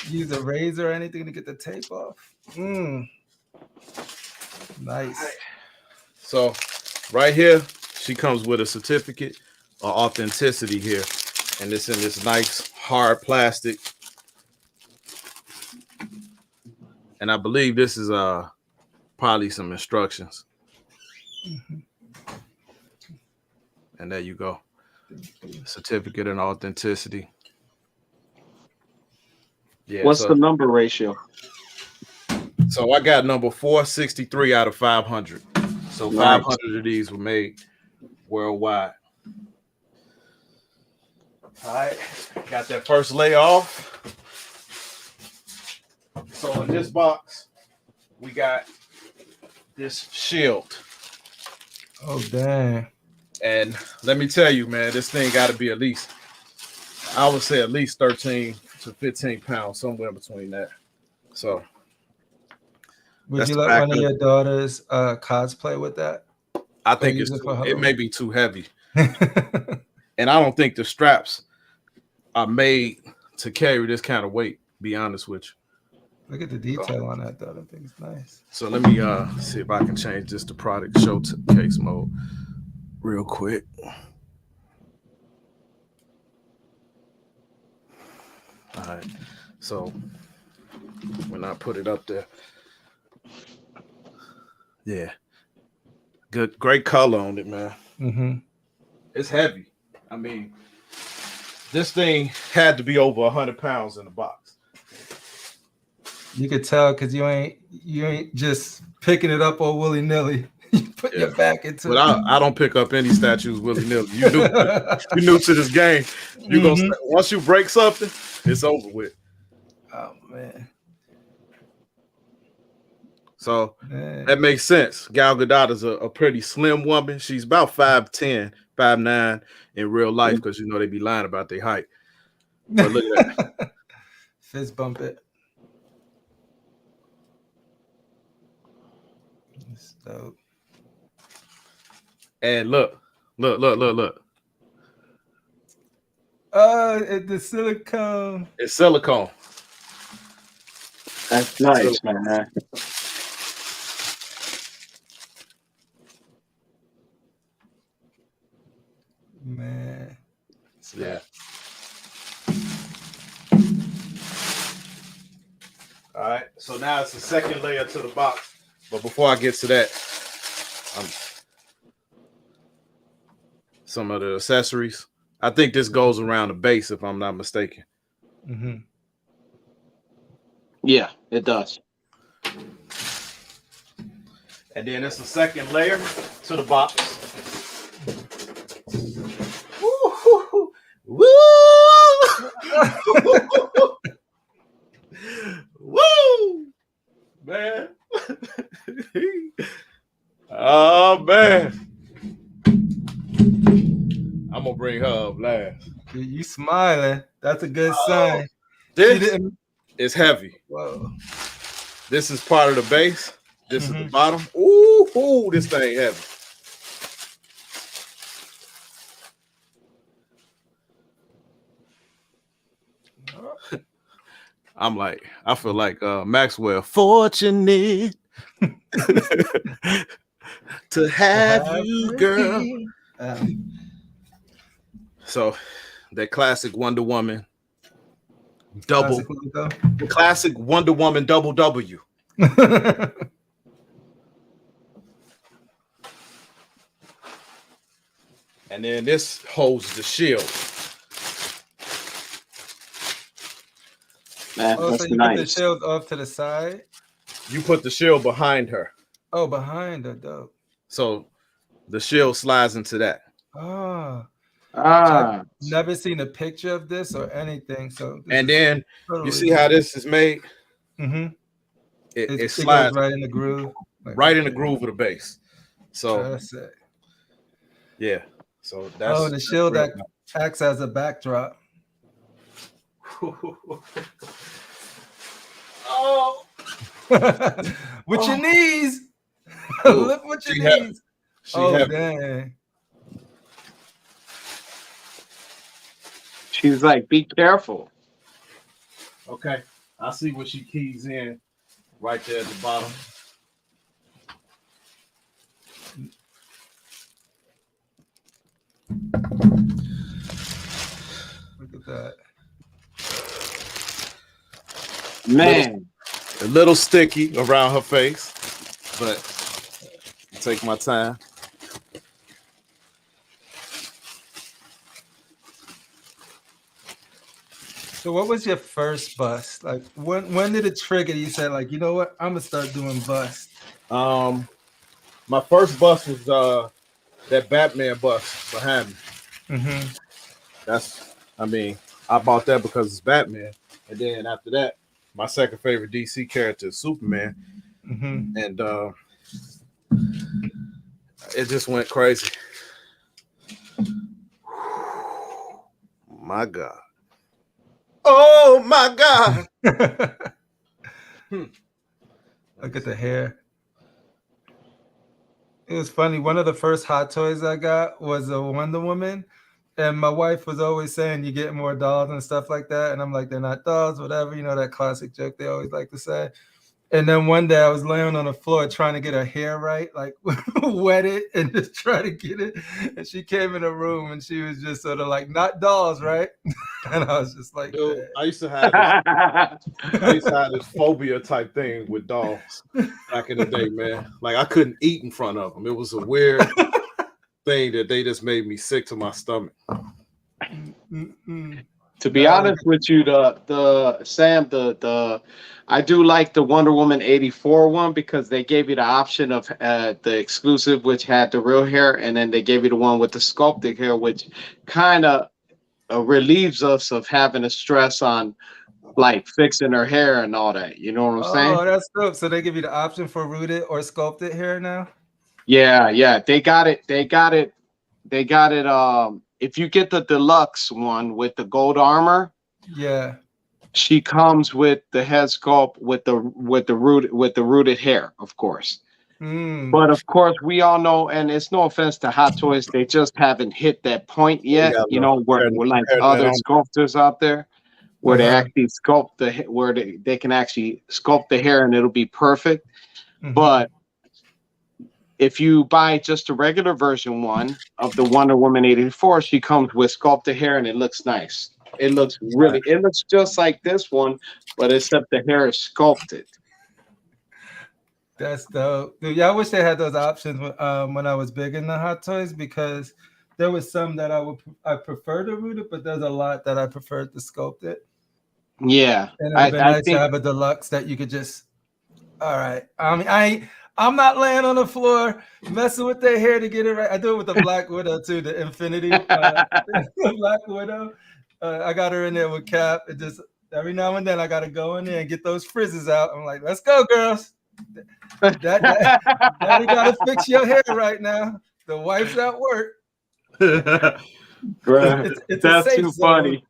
use a razor or anything to get the tape off. Nice. So right here, she comes with a certificate of authenticity here, and it's in this nice hard plastic. And I believe this is probably some instructions. And there you go. Certificate of authenticity. Yeah. What's the number ratio? So I got number 463 out of 500. So Nice. 500 of these were made worldwide. All right, got that first layer off. So in this box, we got this shield. Oh, dang. And let me tell you, man, this thing got to be at least, I would say at least 13 to 15 pounds, somewhere between that. So Would that's you the let back one of of- your daughters cosplay with that? I think use it for it Halloween? may be too heavy. And I don't think the straps are made to carry this kind of weight, be honest with you. Look at the detail on that, though. That thing's nice. So let me see if I can change this to product showcase mode real quick. All right. So when I put it up there, yeah, great color on it, man. Mm-hmm. It's heavy. I mean, this thing had to be over 100 pounds in the box. You could tell because you ain't just picking it up all willy-nilly. You put your back into But it. I don't pick up any statues willy-nilly. You new to this game. You gonna once you break something, it's over with. Oh man. So that makes sense. Gal Gadot is a pretty slim woman. She's about 5'10", 5'9" in real life because you know they be lying about their height. But look at that. Fist bump it. That's dope. And look. The silicone. It's silicone. That's nice, man. Man. Yeah. All right. So now it's the second layer to the box. But before I get to that, some of the accessories. I think this goes around the base, if I'm not mistaken. Mm-hmm. Yeah, it does. And then it's the second layer to the box. Woo! Woo! Man. Oh, man. up last. You smiling. That's a good sign. This is heavy. Whoa. This is part of the base. This is the bottom. Ooh, this thing heavy. I feel like Maxwell. Fortunate to have you, girl. So that classic Wonder Woman double, the classic Wonder Woman double W. And then this holds the shield. Man, so that's you nice. put the shield off to the side? You put the shield behind her. Oh, behind her, dope. So the shield slides into that. Oh. I've never seen a picture of this or anything. So and then totally you see how this is made? It slides right in the groove. Right in the groove of the base. So that's it. Yeah. So that's the shield that acts as a backdrop. Oh. With your knees. Lift with your knees. Dang. She's like, be careful. Okay. I see what she keys in right there at the bottom. Look at that. Man. A little sticky around her face, but I'll take my time. So what was your first bust? Like when did it trigger? You said like, you know what? I'm gonna start doing bust. My first bust was that Batman bust behind me. I bought that because it's Batman. And then after that, my second favorite DC character is Superman. And it just went crazy. My God. Oh my God. Look at the hair. It was funny. One of the first hot toys I got was a Wonder Woman. And my wife was always saying you get more dolls and stuff like that. And I'm like, they're not dolls, whatever. You know, that classic joke they always like to say. And then one day I was laying on the floor trying to get her hair right, like wet it and just try to get it. And she came in the room and she was just sort of like, not dolls, right? And I was just like, dude, I used to have this phobia type thing with dolls back in the day, man. Like I couldn't eat in front of them. It was a weird thing that they just made me sick to my stomach. To be honest with you, I do like the Wonder Woman 84 one because they gave you the option of the exclusive, which had the real hair, and then they gave you the one with the sculpted hair, which kind of relieves us of having to stress on like fixing her hair and all that. You know what I'm saying? Oh, that's dope. So they give you the option for rooted or sculpted hair now? Yeah. They got it. If you get the deluxe one with the gold armor, yeah, she comes with the head sculpt with the rooted hair, of course. But of course, we all know, and it's no offense to Hot Toys, they just haven't hit that point yet. You know, where like other sculptors out there, where they actually sculpt where they can actually sculpt the hair and it'll be perfect. But if you buy just a regular version one of the Wonder Woman 84, she comes with sculpted hair and it looks nice. It looks just like this one, but except the hair is sculpted. That's dope. Dude, yeah, I wish they had those options when I was big in the Hot Toys, because there was some that I prefer to root it, but there's a lot that I prefer to sculpt it. Yeah. And it'd be nice to have a deluxe that you could just, all right. I mean, I'm not laying on the floor messing with their hair to get it right. I do it with the Black Widow too, the Infinity Black Widow. I got her in there with Cap. It just every now and then I got to go in there and get those frizzes out. I'm like, let's go, girls. Daddy got to fix your hair right now. The wife's at work. It's That's a safe too zone. funny.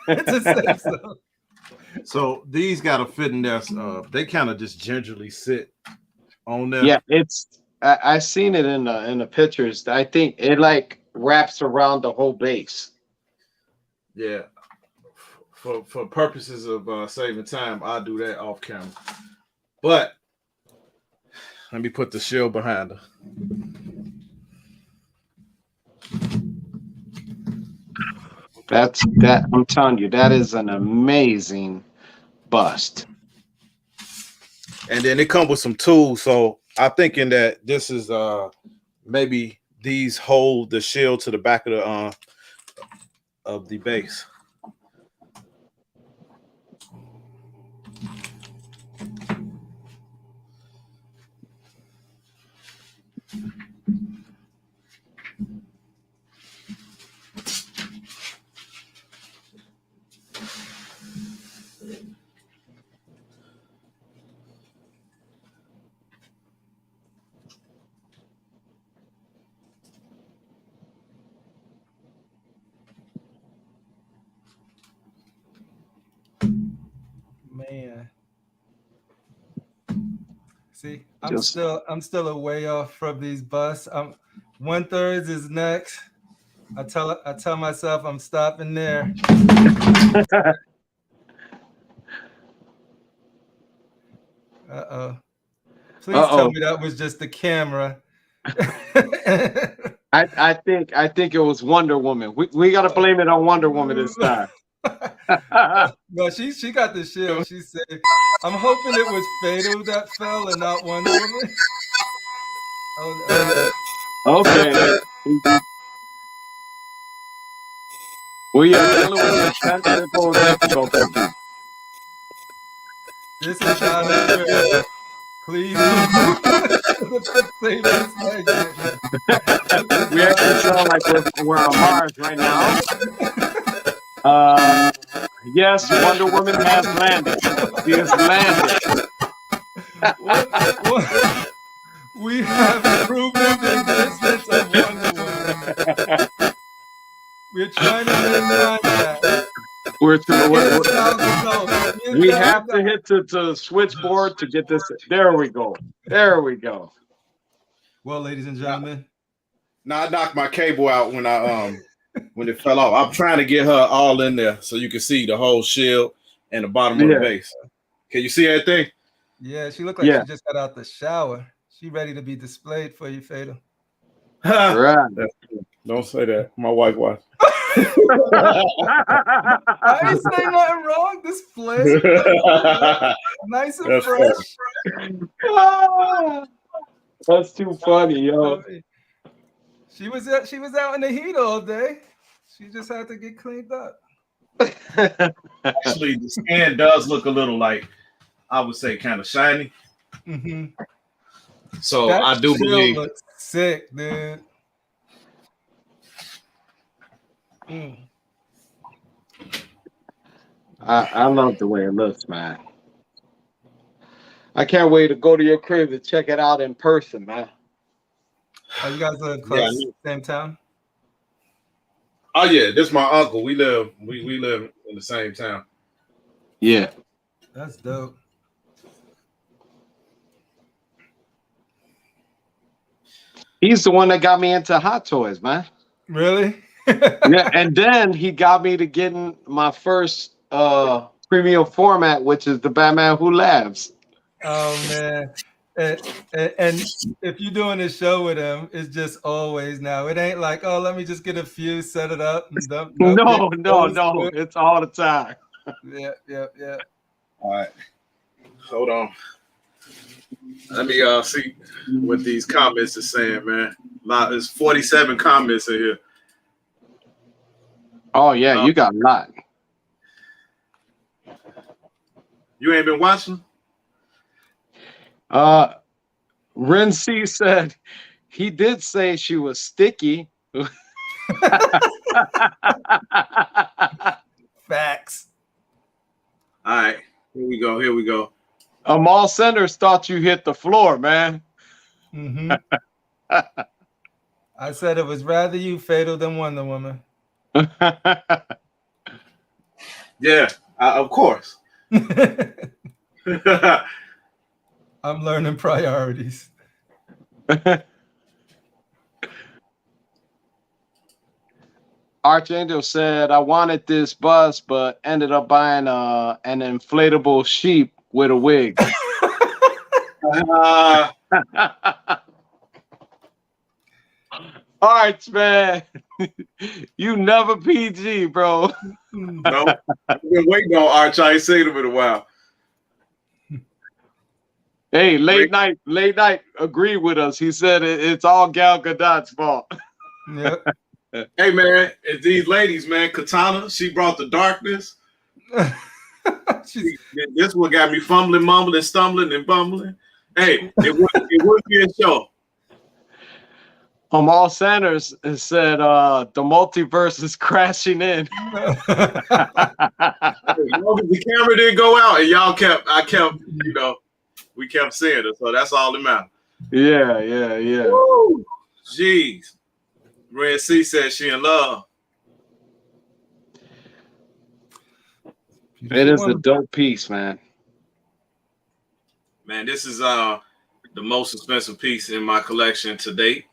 It's a safe zone. So these gotta fit in there. They kind of just gingerly sit on there. Yeah, I seen it in the pictures. I think it like wraps around the whole base. Yeah. For purposes of saving time, I'll do that off camera. But let me put the shield behind her. That I'm telling you, that is an amazing bust. And then it comes with some tools. So I'm thinking that this is maybe these hold the shield to the back of the base. Man. See, I'm still a way off from these busts. 1/3 is next. I tell myself I'm stopping there. Uh-oh. Please tell me that was just the camera. I think it was Wonder Woman. We gotta blame it on Wonder Woman this time. No, she got the shield. She said, I'm hoping it was Fatal that fell and not Wonder Woman. Okay. We are dealing with technical difficulties. This is not a please. We actually sound like we're on Mars right now. Yes, Wonder Woman has landed. She has landed. We have proven the existence of Wonder Woman. We're trying to make contact. We have to hit the switchboard to get this. There we go. There we go. Well, ladies and gentlemen. Now I knocked my cable out when when it fell off. I'm trying to get her all in there so you can see the whole shield and the bottom of the base. Can you see everything? Yeah, she looked like she just got out the shower. She ready to be displayed for you, Fatal. Right. Don't say that. My wife watched. I ain't saying nothing wrong. Display. Nice and fresh. That's too funny, yo. She was out in the heat all day. She just had to get cleaned up. Actually, the skin does look a little like, I would say, kind of shiny. Mm-hmm. So that I do believe. Looks sick, dude. I love the way it looks, man. I can't wait to go to your crib to check it out in person, man. Oh, you guys live close, same town? Oh yeah, this is my uncle. We live in the same town. Yeah. That's dope. He's the one that got me into Hot Toys, man. Really? Yeah, and then he got me to getting my first premium format, which is the Batman Who Laughs. Oh man. And if you're doing a show with him, it's just always now. It ain't like, oh, let me just get a few, set it up, and dump. No. It's all the time. Yeah. All right. Hold on. Let me see what these comments are saying, man. There's 47 comments in here. Oh yeah, you got a lot. You ain't been watching? Ren C said he did say she was sticky. Facts. All right, here we go. Amal Sanders thought you hit the floor, man. Mm-hmm. I said it was rather you, Fatal, than Wonder Woman. Yeah, of course. I'm learning priorities. Archangel said, I wanted this bus, but ended up buying an inflatable sheep with a wig. Arch, man. You never PG, bro. No, I've been waiting on Arch. I ain't seen him in a while. Hey, late night agreed with us. He said it's all Gal Gadot's fault. Yep. Hey, man, it's these ladies, man. Katana, she brought the darkness. This one got me fumbling, mumbling, stumbling, and bumbling. Hey, it would be a show. All Sanders said the multiverse is crashing in. The camera didn't go out, and we kept seeing it, so that's all that matters. Yeah. Woo! Jeez. Red C said she in love. It is a dope piece, man. Man, this is the most expensive piece in my collection to date.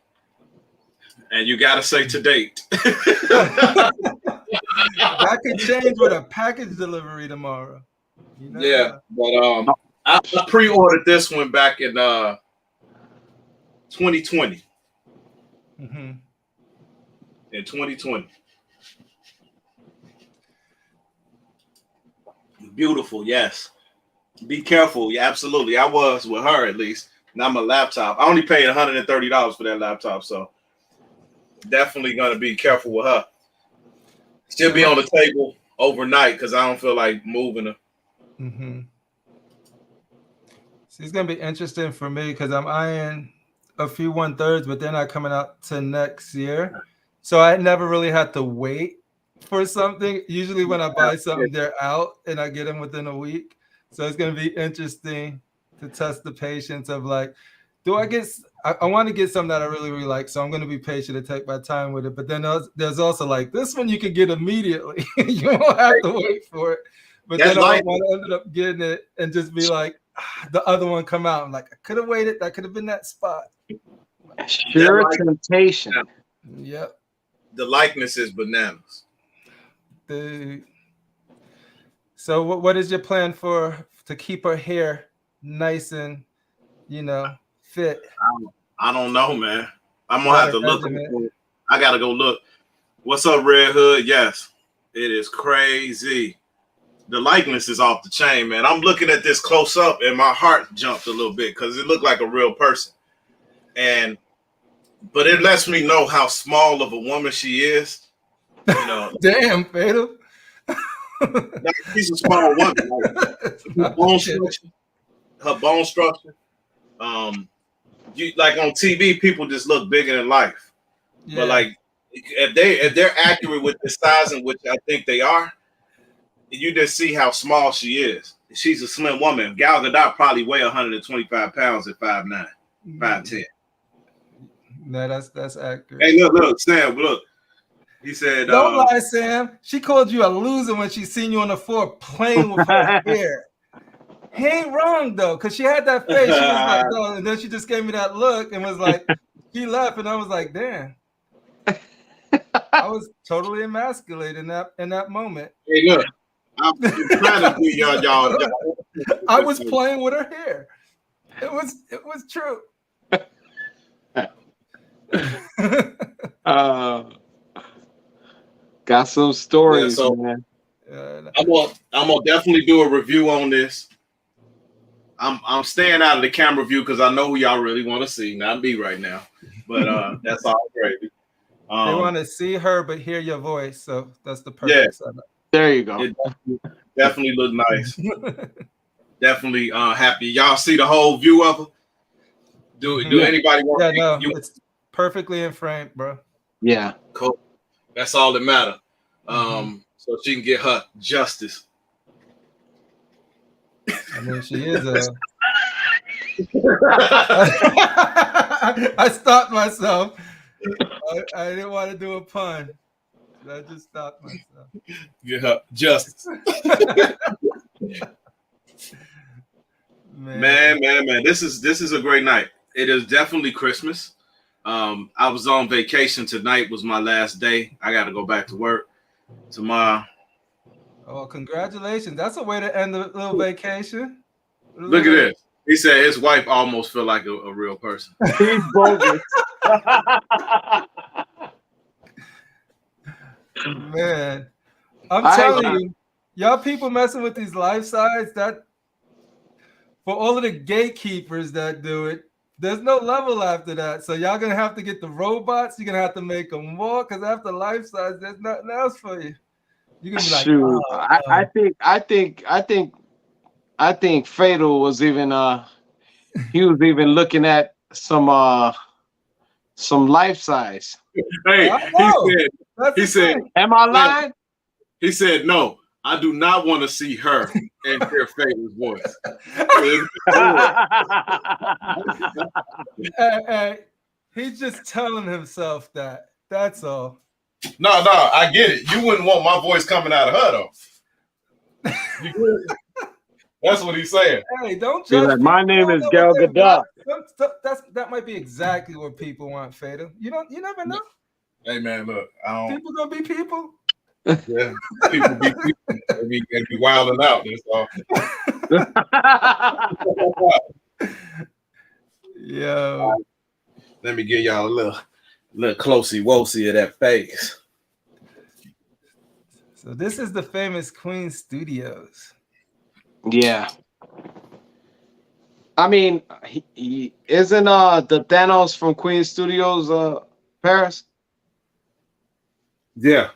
And you gotta say to date. That could change with a package delivery tomorrow. Yeah, but I pre-ordered this one back in 2020. Mm-hmm. In 2020. Beautiful, yes. Be careful, yeah, absolutely. I was with her at least. Not my laptop. I only paid $130 for that laptop, so definitely gonna be careful with her. She'll be on the table overnight because I don't feel like moving her. Mm-hmm. So it's gonna be interesting for me because I'm eyeing a few 1/3, but they're not coming out to next year. So I never really had to wait for something. Usually when I buy something, they're out and I get them within a week. So it's gonna be interesting to test the patience of like, do I get? I want to get something that I really, really like, so I'm going to be patient and take my time with it. But then there's also like this one you can get immediately. You don't have to wait for it. But then I want to end up getting it and just be like, the other one come out. I'm like, I could have waited. That could have been that spot. Sure temptation. Yep. The likeness is bananas. So what is your plan to keep her hair nice and fit? I don't know, man. I'm gonna have to look. I gotta go look. What's up, Red Hood? Yes, it is crazy. The likeness is off the chain, man. I'm looking at this close up, and my heart jumped a little bit because it looked like a real person. But it lets me know how small of a woman she is. Damn, Fatal. She's a small woman. Her bone structure. You like on TV, people just look bigger than life. Yeah. But like, if they're accurate with the size in which I think they are, you just see how small she is. She's a slim woman. Gal Gadot probably weigh 125 pounds at 5'9", 5'10". No, that's accurate. Hey, look, Sam, look. He said, "Don't lie, Sam. She called you a loser when she seen you on the floor playing with her hair." He ain't wrong though, because she had that face. She was like, "No," and then she just gave me that look and was like, she left, and I was like, "Damn." I was totally emasculated in that moment. Hey, look, I'm trying to do y'all. I was playing with her hair. It was true. Got some stories, man. I'm gonna definitely do a review on this. I'm staying out of the camera view because I know who y'all really want to see, not me right now. But that's all great. They want to see her but hear your voice, so that's the perfect setup. There you go. It definitely look nice. Definitely happy. Y'all see the whole view of her? Do anybody want? Yeah, no, it's perfectly in frame, bro. Yeah, cool. That's all that matters. So she can get her justice. I mean, she is a. I stopped myself. I didn't want to do a pun. I just stopped myself. Yeah, justice. Man. This is a great night. It is definitely Christmas. I was on vacation. Tonight was my last day. I got to go back to work tomorrow. Oh, congratulations. That's a way to end the little vacation. Look at this. He said his wife almost feel like a real person. He's bogus. Man, I'm telling you, y'all people messing with these life size, that for all of the gatekeepers that do it, there's no level after that. So y'all gonna have to get the robots. You're gonna have to make them walk, because after life size, there's nothing else for you. You're gonna be like, shoot. I think Fatal was even he was even looking at some life size. Hey, he said, am I lying? He said, no, I do not want to see her and hear Fatal's voice. hey, he's just telling himself that. That's all. No, I get it. You wouldn't want my voice coming out of her, though. That's what he's saying. Hey, don't judge. Like, my name is Gal Gadot. That might be exactly what people want, Fatal. You never know. Hey man, look, people gonna be people. Yeah, people be people. They be wilding out. That's all. Yo, let me give y'all a little closey-wosey of that face. So this is the famous Queen Studios. Yeah. I mean, he isn't the Thanos from Queen Studios Paris? Yeah.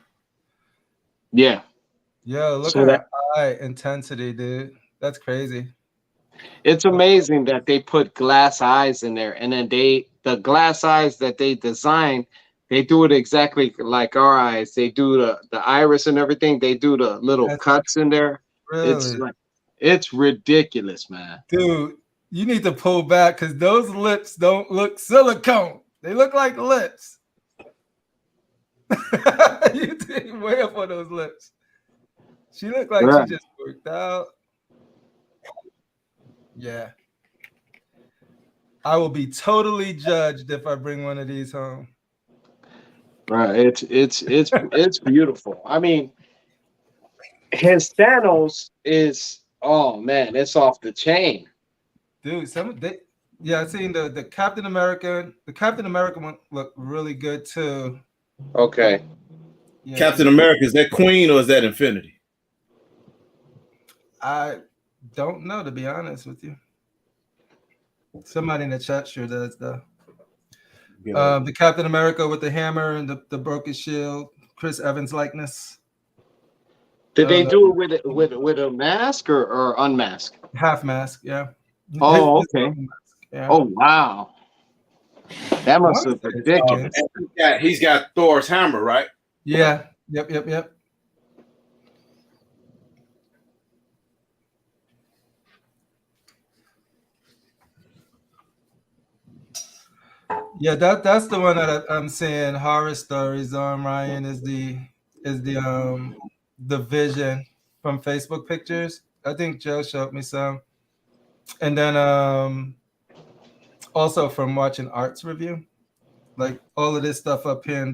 Yo, look at that eye intensity, dude. That's crazy. It's amazing that they put glass eyes in there, and then the glass eyes that they design, they do it exactly like our eyes. They do the iris and everything. They do the little cuts in there. Really? It's ridiculous, man. Dude, you need to pull back, because those lips don't look silicone. They look like lips. You did way up on those lips. She looked like she just worked out. Yeah. I will be totally judged if I bring one of these home. Right. It's beautiful. I mean, his Thanos is, oh man, it's off the chain. Dude, I seen the Captain America. The Captain America one looked really good too. Okay. Yeah. Captain America, is that Queen or is that Infinity? I don't know, to be honest with you. Somebody in the chat sure does, though. The Captain America with the hammer and the broken shield, Chris Evans likeness. Did they do it with a mask or unmasked? Half mask, yeah. Oh, okay. Yeah. Oh, wow. That must have been ridiculous. He's got Thor's hammer, right? Yeah. Yep. Yeah, that's the one that I'm seeing horror stories on. Ryan is the Vision from Facebook pictures. I think Joe showed me some, and then also from watching Art's review, like all of this stuff up here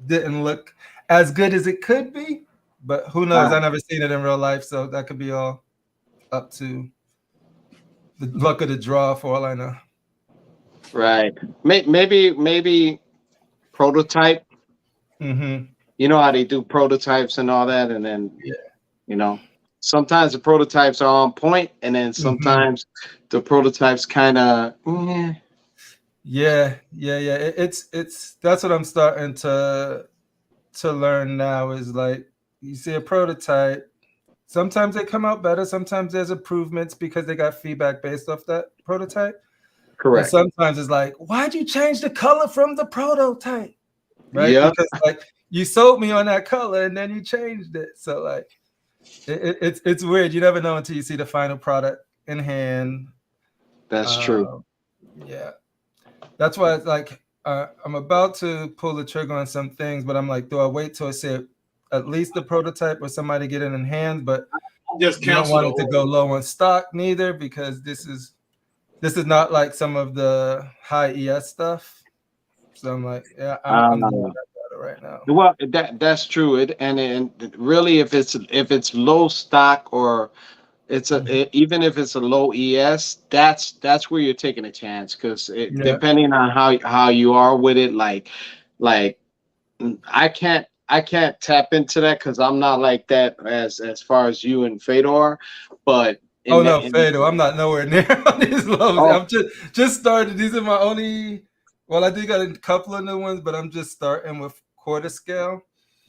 didn't look as good as it could be, but who knows? I never seen it in real life, so that could be all up to the luck of the draw for all I know. Right. Maybe prototype. Mm-hmm. You know how they do prototypes and all that, and then sometimes the prototypes are on point, and then sometimes the prototypes kind of. Yeah. It's that's what I'm starting to learn now, is like, you see a prototype, sometimes they come out better, sometimes there's improvements because they got feedback based off that prototype. Correct. And sometimes it's like, why'd you change the color from the prototype? Right? Yeah. Because like you sold me on that color and then you changed it. So like it's weird. You never know until you see the final product in hand. That's true. Yeah. That's why it's like I'm about to pull the trigger on some things, but I'm like, do I wait till I see at least the prototype or somebody get it in hand? But Just you don't cancel want the it to go order. low on stock neither, because this is not like some of the high ES stuff. So I'm like, yeah, I'm not about it right now. Well, that's true. And really, if it's low stock, or even if it's a low ES, that's where you're taking a chance, because Yeah. depending on how you are with it, like I can't tap into that, because I'm not like that as far as you and Fedor, but Oh no, Fado, I'm not nowhere near on these lows. Oh. I'm just started. These are my only. Well, I did got a couple of new ones, but I'm just starting with quarter scale.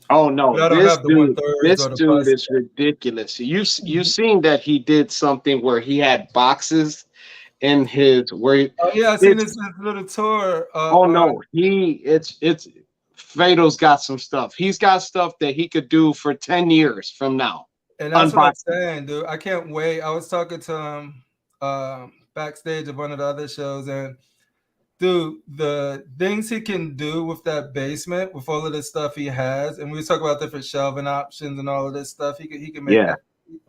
Oh no, But I don't have the 1/3 or the dude bus. is ridiculous. You seen that he did something where he had boxes in his where Oh yeah, I seen this little tour. oh no, it's Fato's got some stuff. He's got stuff that he could do for 10 years from now. And that's what I'm Unboxing. saying, dude. I can't wait. I was talking to him backstage of one of the other shows, and dude, the things he can do with that basement, with all of the stuff he has, and we talk about different shelving options and all of this stuff. He can make Yeah. that.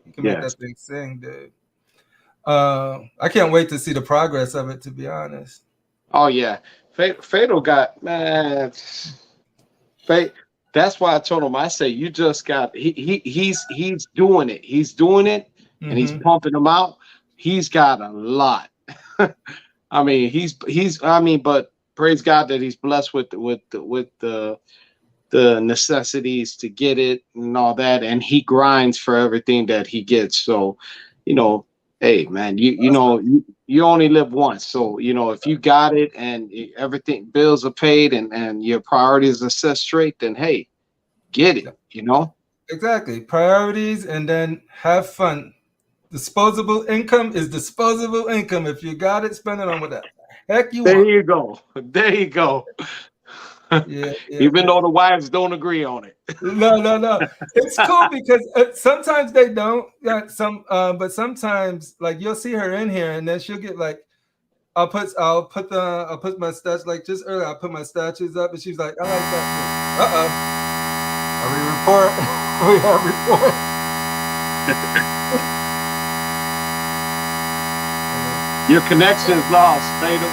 He can make that thing sing, dude. I can't wait to see the progress of it, to be honest. Oh yeah, Fatal got man. That's why I told him. I say you just got. He's doing it. He's doing it, and he's pumping them out. He's got a lot. I mean, he's. I mean, but praise God that he's blessed with the necessities to get it and all that, and he grinds for everything that he gets. So, hey man, you only live once. So if you got it and everything, bills are paid, and your priorities are set straight, then hey, get it. Exactly, priorities, and then have fun. Disposable income is disposable income. If you got it, spend it on whatever heck you There want. you go. There you go. Yeah. Even though the wives don't agree on it. No. It's cool because sometimes they don't. Yeah, but sometimes like you'll see her in here, and then she'll get like, I'll put my stats, like just earlier. I put my statues up, and she's like, I like that. We report. We have report. Your connection's lost, Fatal.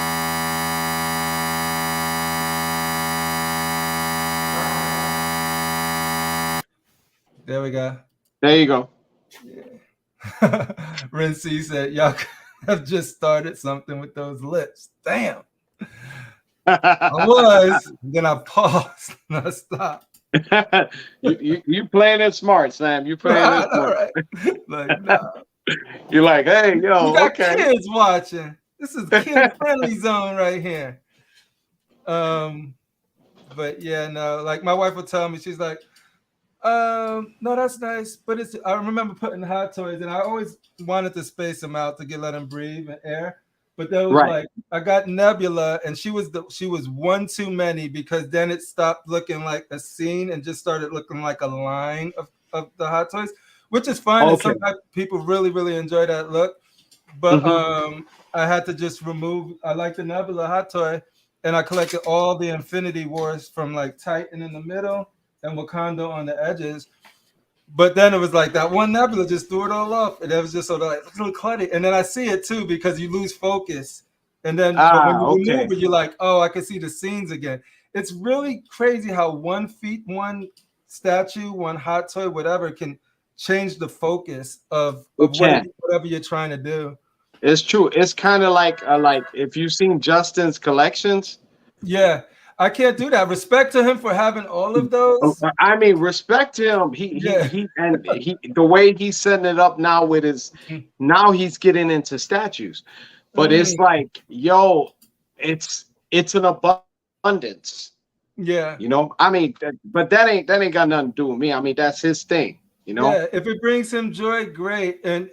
There we go. There you go. Yeah. Rincy said, y'all have just started something with those lips. Damn. I was. Then I paused and I stopped. you playing it smart, Sam. You playing it smart. Right. Like, no. You're like, hey, yo, We got okay. kids watching. This is kid-friendly zone right here. But yeah, no, like my wife would tell me, she's like, no, that's nice, but I remember putting hot toys, and I always wanted to space them out to let them breathe and air. But there was like, I got Nebula, and she was one too many, because then it stopped looking like a scene and just started looking like a line of the hot toys, which is fine. Okay. And some people really, really enjoy that look. But I had to just remove. I like the Nebula hot toy, and I collected all the Infinity Wars from like Titan in the middle and Wakanda on the edges. But then it was like that one Nebula just threw it all off, and it was just sort of like a little cluttered. And then I see it too, because you lose focus, and then when you remove it, you're like, oh, I can see the scenes again. It's really crazy how one statue, one hot toy, whatever, can change the focus of whatever you're trying to do. It's true. It's kind of like if you've seen Justin's collections. Yeah. I can't do that. Respect to him for having all of those. I mean, respect to him. He the way he's setting it up now with his now he's getting into statues. But it's like, yo, it's an abundance. Yeah. I mean, but that ain't got nothing to do with me. I mean, that's his thing, Yeah, if it brings him joy, great. And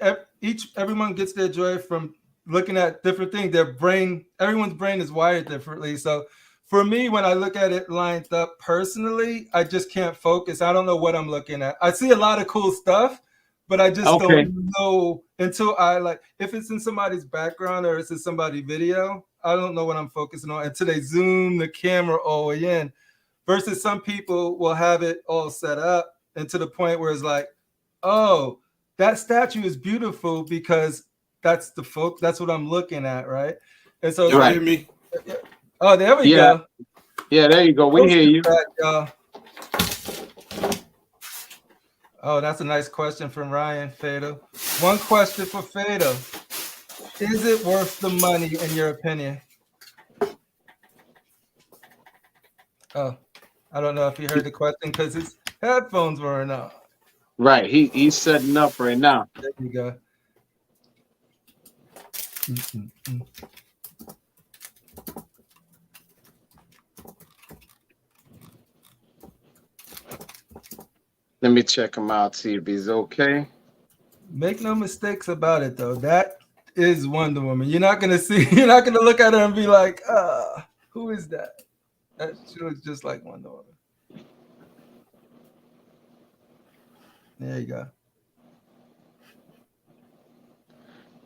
everyone gets their joy from looking at different things. Everyone's brain is wired differently. So for me, when I look at it lined up personally, I just can't focus. I don't know what I'm looking at. I see a lot of cool stuff, but I just don't know until if it's in somebody's background or it's in somebody's video, I don't know what I'm focusing on until they zoom the camera all the way in. Versus some people will have it all set up and to the point where it's like, oh, that statue is beautiful because that's what I'm looking at, right? And so Y'all hear me? Oh, there we go. Yeah, there you go. We hear you. Y'all. Oh, that's a nice question from Ryan Fado. One question for Fado. Is it worth the money in your opinion? Oh, I don't know if you heard the question because his headphones weren't on. Right. He's setting up right now. There you go. Let me check him out, see if he's okay. Make no mistakes about it, though. That is Wonder Woman. You're not gonna look at her and be like, who is that? She looks just like Wonder Woman. There you go.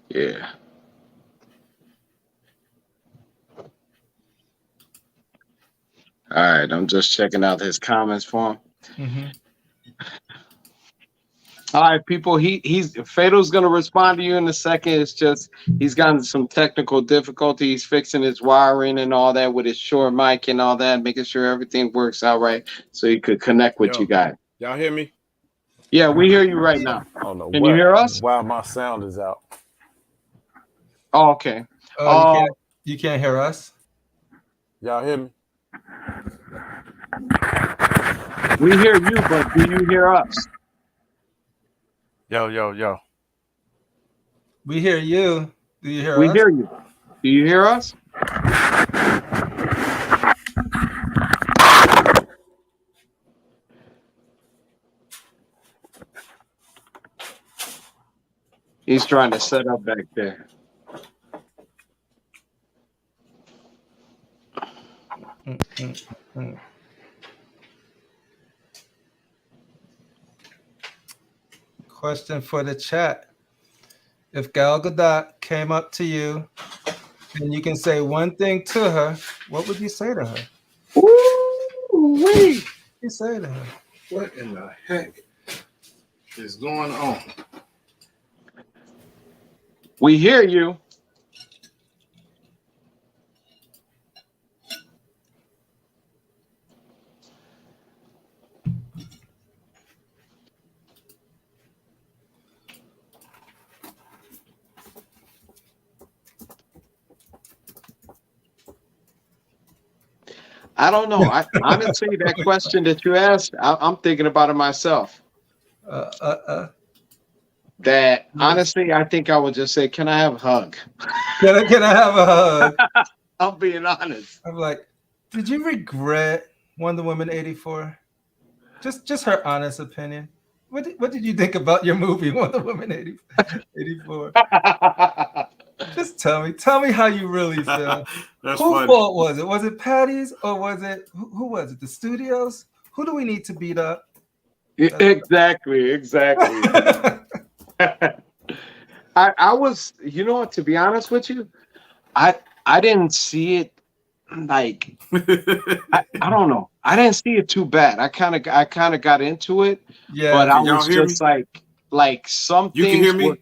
Yeah. All right, I'm just checking out his comments for him. Mm-hmm. All right, people. He's Fatal's gonna respond to you in a second. It's just he's gotten some technical difficulty. He's fixing his wiring and all that with his short mic and all that, making sure everything works out right so he could connect with you guys. Y'all hear me? Yeah, we hear you right now. I don't know. Can you hear us? While my sound is out. Oh, okay. You can't hear us? Y'all hear me? We hear you, but do you hear us? Yo. We hear you. Do you hear us? We hear you. Do you hear us? He's trying to set up back there. Question for the chat. If Gal Gadot came up to you and you can say one thing to her, what would you say to her? Ooh-wee. What would you say to her? What in the heck is going on? We hear you. I don't know. I honestly, that question that you asked, I'm thinking about it myself. That honestly, I think I would just say, "Can I have a hug?" Can I have a hug? I'm being honest. I'm like, did you regret Wonder Woman 84? Just her honest opinion. What did you think about your movie Wonder Woman 84? Just tell me how you really feel. That's Whose funny. fault was it? Was it Patty's or was it who was it? The studios? Who do we need to beat up? Exactly. I was, to be honest with you, I didn't see it like I don't know. I didn't see it too bad. I kind of got into it, but I was just like some you things can hear me?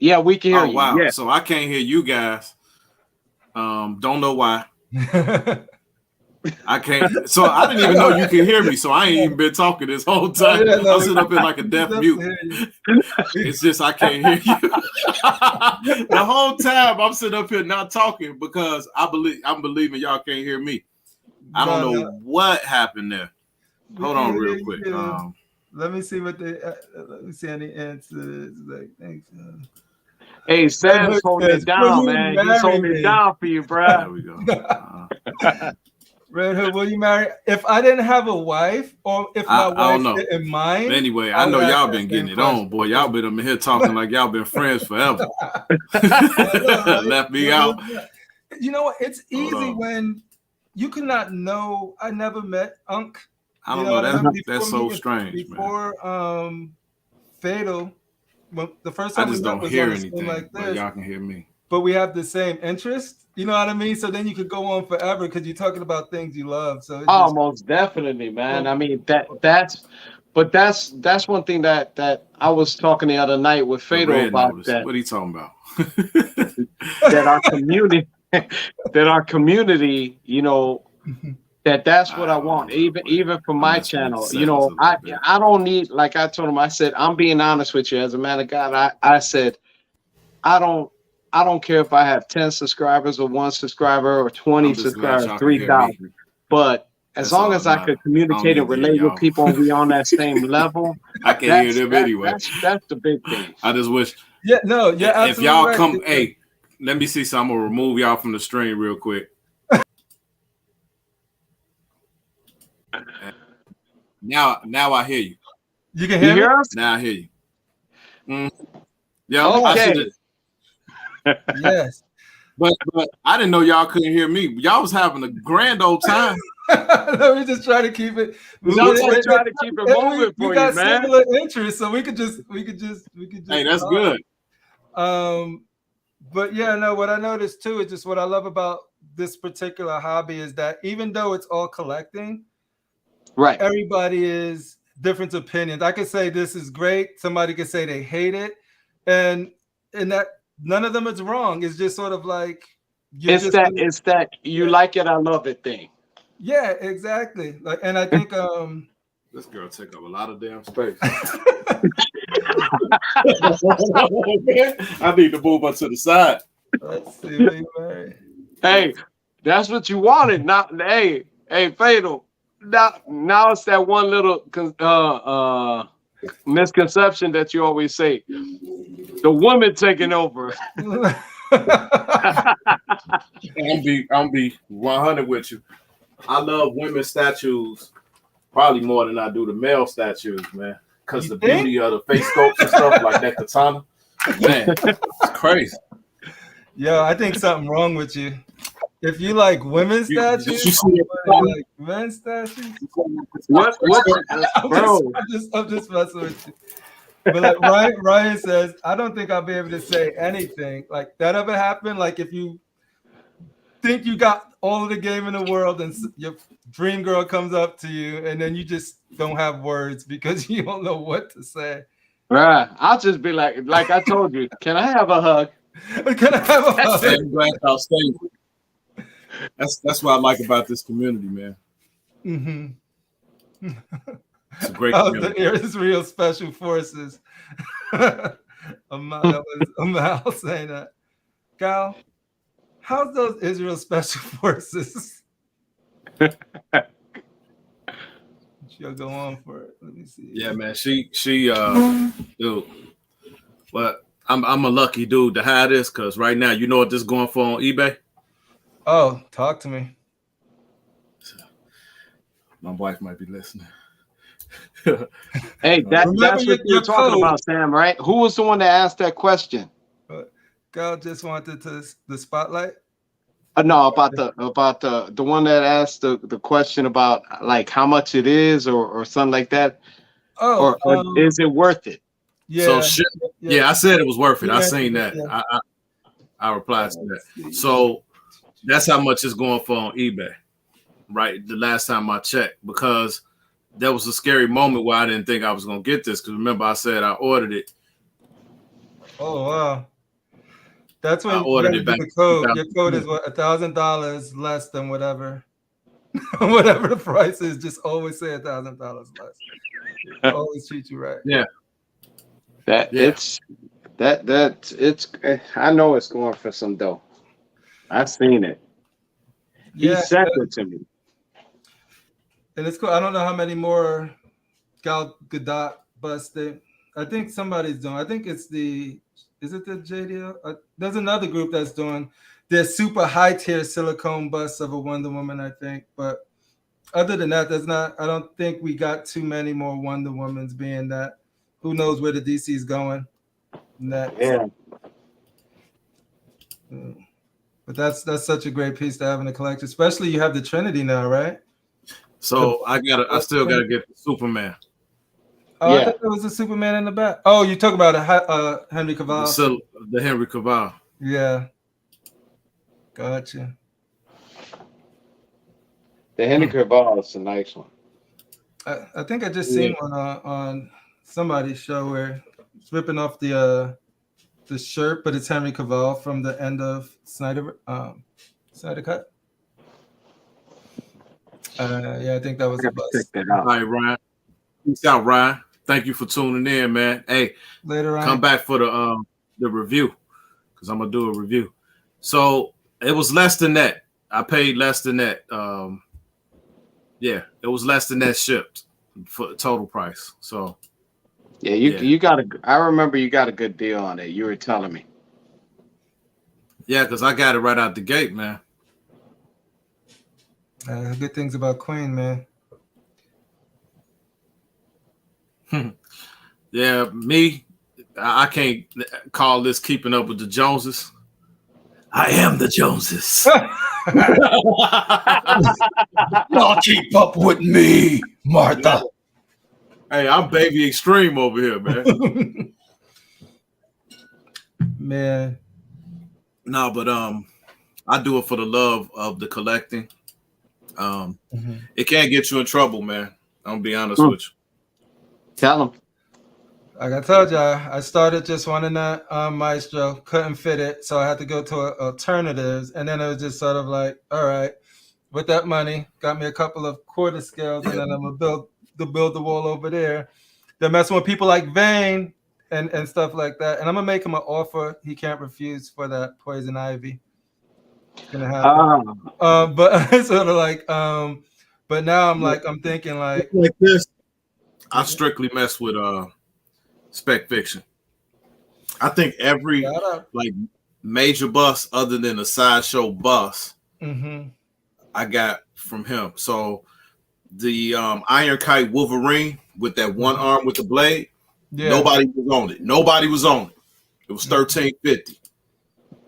Yeah, we can hear you. Wow. Yeah. So I can't hear you guys. Don't know why. I can't. So I didn't even know you can hear me. So I ain't even been talking this whole time. I'm sitting up here like a deaf mute. It's just I can't hear you. The whole time I'm sitting up here not talking because I'm believing y'all can't hear me. I don't know what happened there. Hold on real quick. Let me see what let me see any answers. Like, thanks. Hey, Sam's holding it down, man. He's holding it down for you, bro. There we go. Red Hood, will you marry? If I didn't have a wife, or if my wife didn't mind. But anyway, I know y'all been getting it on, boy. Y'all been up here talking like y'all been friends forever. Left me out. You know what? It's easy when you cannot know. I never met Unc. I don't know. That's so strange, before, man. Fatal. Well, the first time I just don't hear anything. like this. But y'all can hear me. but we have the same interest. You know what I mean? So then you could go on forever because you're talking about things you love. So it's just, Most definitely, man. I mean that's one thing that I was talking the other night with Fado about that. What are you talking about? That our community, you know, that's what I want. Even for my channel, you know, I don't need, like I told him, I said, I'm being honest with you as a man of God. I said, I don't care if I have 10 subscribers or 1 subscriber or 20 subscribers, 3,000. But as long as I could communicate and relate with people and be on that same level, I can hear them anyway. That's the big thing. I just wish. yeah, no, yeah. If y'all come, hey, let me see. So I'm gonna remove y'all from the stream real quick. Now I hear you. You can hear me? us? Now I hear you. Yeah. Okay. Yes. But I didn't know y'all couldn't hear me. Y'all was having a grand old time. No, we just try to keep it. No, we're trying to keep it moving for we got you, man. similar interests, so we could just. Hey, that's good. But yeah, no. What I noticed too is just what I love about this particular hobby is that even though it's all collecting, Right? Everybody is different opinions. I could say this is great. Somebody could say they hate it, and that none of them is wrong. It's just sort of like It's that you like it, I love it thing. Yeah, exactly. Like, and I think This girl take up a lot of damn space. I need to move up to the side. Let's see. Hey, that's what you wanted. Not hey, Fatal. Now it's that one little misconception that you always say. The woman taking over. I'm be 100 with you. I love women's statues probably more than I do the male statues, man. Because the beauty of the face sculpts and stuff like that katana, man, it's crazy. Yo, I think something wrong with you. If you like women's statues, you like men's statues. What? Bro, I'm just messing with you. But like Ryan says, I don't think I'll be able to say anything like that ever happened. Like if you think you got all of the game in the world and your dream girl comes up to you and then you just don't have words because you don't know what to say. Right. I'll just be like I told you, can I have a hug? Can I have a hug? I'm glad y'all stayed. That's what I like about this community, man. Mm-hmm. It's a great community. The Israel Special Forces. Amal saying that. Gal, how's those Israel Special Forces? She'll go on for it. Let me see. Yeah, man. She dude. But I'm a lucky dude to have this because right now, you know what this is going for on eBay? Oh, talk to me. My wife might be listening. Hey, that's what you're talking about, Sam, right? Who was the one that asked that question? Gal just wanted the spotlight. No, about the one that asked the question about like how much it is or something like that. Oh, or is it worth it? Yeah. So I said it was worth it. Yeah, I seen that. Yeah. I replied to that. So that's how much it's going for on eBay, right? The last time I checked, because there was a scary moment where I didn't think I was gonna get this. Because remember, I said I ordered it. Oh wow. That's when I ordered it back. The code. Your code is what, $1,000 less than whatever, whatever the price is. Just always say $1,000 less. Always treat you right. Yeah. It's I know it's going for some dough. I've seen it. He sent it to me. And it's cool. I don't know how many more Gal Gadot busted. I think somebody's doing. I think it's is it the JDL? There's another group that's doing their super high tier silicone busts of a Wonder Woman, I think. But other than that, I don't think we got too many more Wonder Womans, being that who knows where the DC is going next. Yeah. But that's such a great piece to have in the collection, especially you have the Trinity now, right? So I still gotta get the Superman. Oh, yeah. I thought there was a Superman in the back. Oh, you talk about Henry Cavill. The Henry Cavill. Yeah. Gotcha. The Henry Cavill is a nice one. I think I just seen one on somebody's show where it's ripping off the shirt, but it's Henry Cavill from the end of Snyder Cut. Yeah, I think that was a bust. Check that out. All right, Ryan. Peace out, Ryan. Thank you for tuning in, man. Hey, Later on. come back for the review, because I'm gonna do a review. So it was less than that. I paid less than that. Yeah, it was less than that shipped for the total price. So yeah, you got a. I remember you got a good deal on it. You were telling me. yeah, because I got it right out the gate, man. Good things about Queen, man. Yeah, I can't call this keeping up with the Joneses. I am the Joneses. Y'all keep up with me, Martha. Hey, I'm baby extreme over here, man. Man. No, but I do it for the love of the collecting. It can't get you in trouble, man. I'm gonna be honest with you. Tell them. Like I told y'all, I started just wanting that Maestro, couldn't fit it, so I had to go to alternatives, and then it was just sort of like, all right, with that money, got me a couple of quarter scales, and then I'm gonna build the wall over there. They're messing with people like Vane and stuff like that, and I'm gonna make him an offer he can't refuse for that poison ivy. It's gonna happen. But it's sort of like, but now I'm thinking like this. I strictly mess with spec fiction. I think every like major bus other than a sideshow bus I got from him. So the Iron Kite Wolverine with that one arm with the blade, nobody was on it. Nobody was on it. It was $13.50.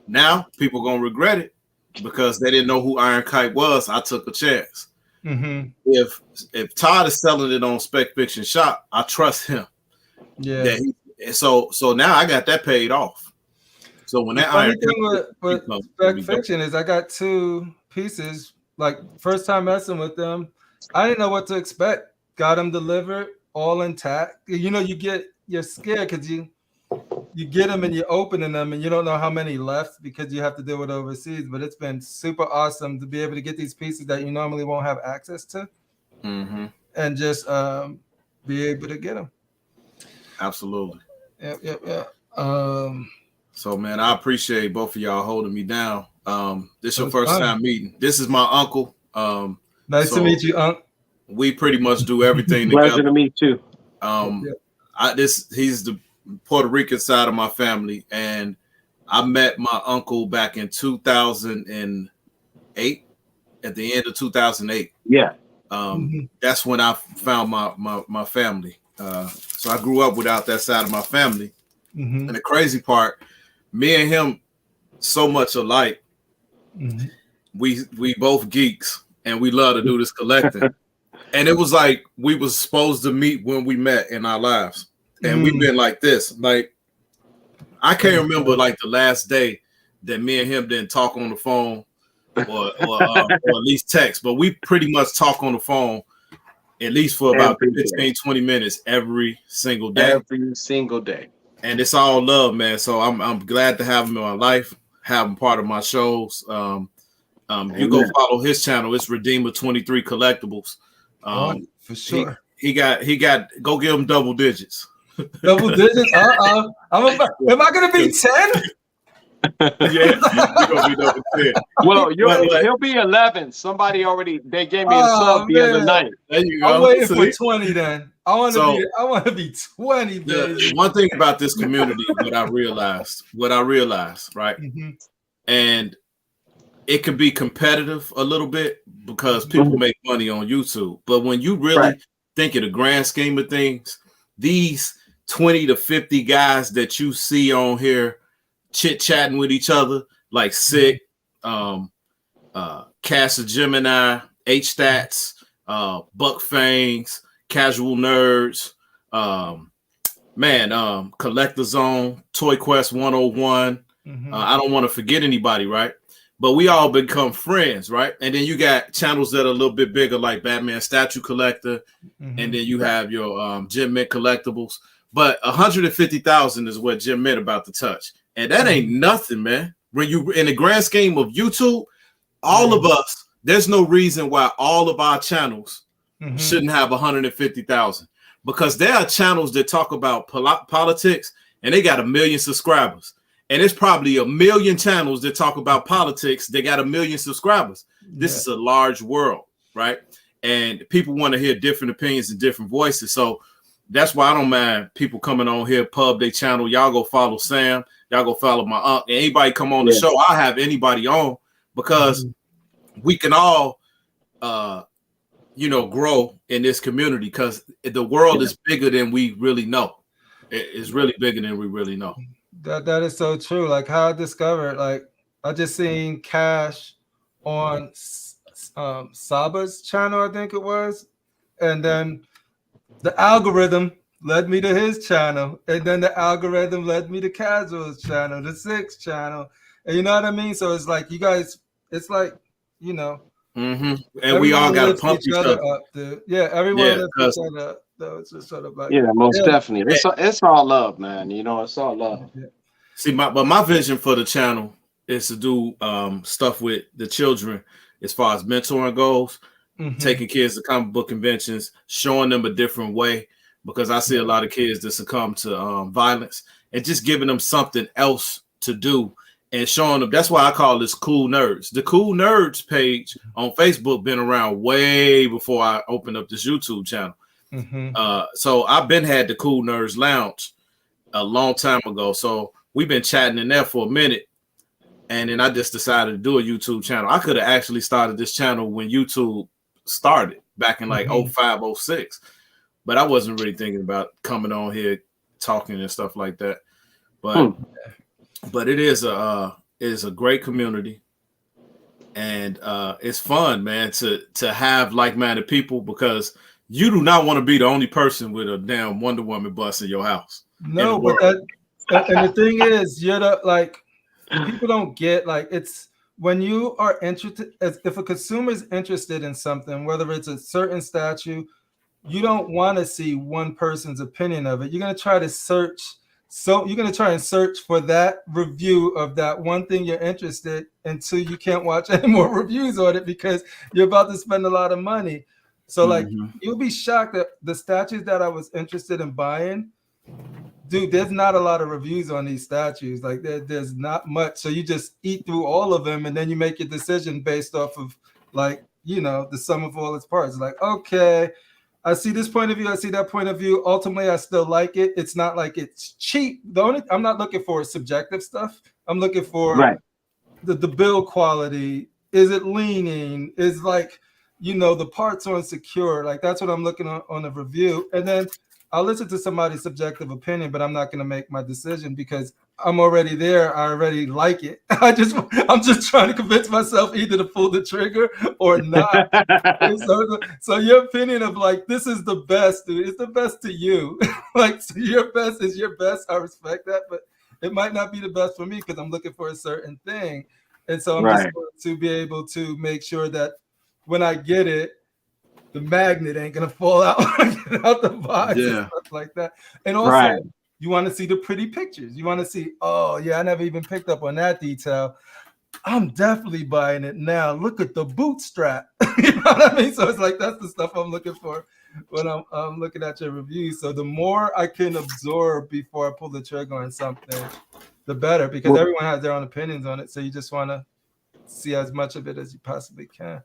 Now people gonna regret it because they didn't know who Iron Kite was. I took a chance. If Todd is selling it on Spec Fiction Shop, I trust him. Yeah. So now I got that paid off. So when that Iron thing with Spec Fiction is I got two pieces. Like first time messing with them, I didn't know what to expect. Got them delivered all intact. You know, you're scared because you get them and you're opening them and you don't know how many left because you have to deal with overseas. But it's been super awesome to be able to get these pieces that you normally won't have access to, and just be able to get them. Absolutely. Yeah. So man, I appreciate both of y'all holding me down. This is your first time meeting. This is my uncle. Nice to meet you, Unc. We pretty much do everything together. Pleasure to meet you. He's the Puerto Rican side of my family, and I met my uncle back in 2008, at the end of 2008. Yeah. That's when I found my family. So I grew up without that side of my family. And the crazy part, me and him so much alike. We both geeks and we love to do this collecting. And it was like we was supposed to meet when we met in our lives. And we've been like this. Like I can't remember like the last day that me and him didn't talk on the phone or at least text, but we pretty much talk on the phone at least for about 15-20 minutes every single day. Every single day. And it's all love, man. So I'm glad to have him in my life, have him part of my shows. You go follow his channel. It's Redeemer 23 Collectibles. For sure. He got go give him double digits. Double digits? Am I gonna be 10? Yeah, you're gonna be double 10. Well, he'll be 11. Somebody they gave me a sub the other night. There you go. I'm waiting for 20 then. I want to be 20. The one thing about this community, what I realized, right? And it can be competitive a little bit because people make money on YouTube. But when you really think of the grand scheme of things, these 20 to 50 guys that you see on here chit-chatting with each other, like Sick, Casa Gemini, H-Stats, Buck Fangs, Casual Nerds, Collector Zone, Toy Quest 101. I don't want to forget anybody, right? but we all become friends, right? And then you got channels that are a little bit bigger, like Batman Statue Collector, and then you have your Jim Mint collectibles. But 150,000 is what Jim Mint about to touch, and that ain't nothing, man. When you in the grand scheme of YouTube, all of us, there's no reason why all of our channels shouldn't have 150,000, because there are channels that talk about politics and they got 1 million subscribers. And it's probably 1 million channels that talk about politics. They got 1 million subscribers. This is a large world, right? And people want to hear different opinions and different voices. So that's why I don't mind people coming on here, pub their channel. Y'all go follow Sam. Y'all go follow my aunt. And anybody come on the show, I'll have anybody on, because we can all, grow in this community, because the world is bigger than we really know. It's really bigger than we really know. That is so true. Like how I discovered, like I just seen Cash on Saba's channel, I think it was, and then the algorithm led me to his channel, and then the algorithm led me to Casual's channel, the 6th channel, and you know what I mean. So it's like you guys, it's like and we all got to pump each other up, dude. Yeah, everyone lifts each other up. So it's just sort of like most definitely. It's all love, man. It's all love. See, my vision for the channel is to do stuff with the children as far as mentoring goes, taking kids to comic book conventions, showing them a different way, because I see a lot of kids that succumb to violence, and just giving them something else to do and showing them. That's why I call this KoolNerdz. The KoolNerdz page on Facebook been around way before I opened up this YouTube channel. So I've been had the KoolNerdz Lounge a long time ago. So we've been chatting in there for a minute, and then I just decided to do a YouTube channel. I could have actually started this channel when YouTube started back in like 05, 06, but I wasn't really thinking about coming on here talking and stuff like that. But it is a great community, and it's fun, man, to have like-minded people, because you do not want to be the only person with a damn Wonder Woman bus in your house. No, but and the thing is, people don't get, like, it's when you are interested, if a consumer is interested in something, whether it's a certain statue, you don't want to see one person's opinion of it. You're going to try to search. So you're going to try and search for that review of that one thing you're interested in, until you can't watch any more reviews on it, because you're about to spend a lot of money. So like you'll be shocked that the statues that I was interested in buying, dude, there's not a lot of reviews on these statues. Like there's not much. So you just eat through all of them, and then you make your decision based off of, like, the sum of all its parts. Like, okay, I see this point of view, I see that point of view. Ultimately, I still like it. It's not like it's cheap. I'm not looking for subjective stuff. I'm looking for the build quality. Is it leaning? Is like, the parts are insecure. Like that's what I'm looking on a review. And then I'll listen to somebody's subjective opinion, but I'm not going to make my decision because I'm already there. I already like it. I'm just trying to convince myself either to pull the trigger or not. so your opinion of like, this is the best, dude, it's the best to you. Like, so your best is your best. I respect that, but it might not be the best for me because I'm looking for a certain thing. And so I'm just going to be able to make sure that when I get it, the magnet ain't gonna fall out, out the box and stuff like that. And also, you want to see the pretty pictures. You want to see, oh yeah, I never even picked up on that detail. I'm definitely buying it now. Look at the bootstrap. You know what I mean? So it's like that's the stuff I'm looking for when I'm looking at your reviews. So the more I can absorb before I pull the trigger on something, the better, because everyone has their own opinions on it. So you just want to see as much of it as you possibly can.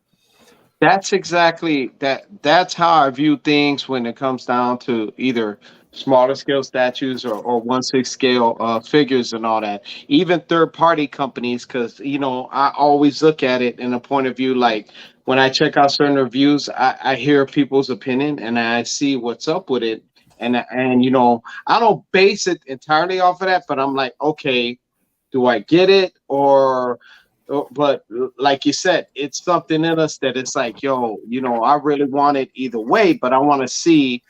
That's exactly that. That's how I view things when it comes down to either smaller scale statues or 1/6 scale figures and all that. Even third-party companies, because I always look at it in a point of view like when I check out certain reviews, I hear people's opinion and I see what's up with it, and I don't base it entirely off of that, but I'm like, okay, do I get it or? But like you said, it's something in us that it's like, yo, I really want it either way, but I want to see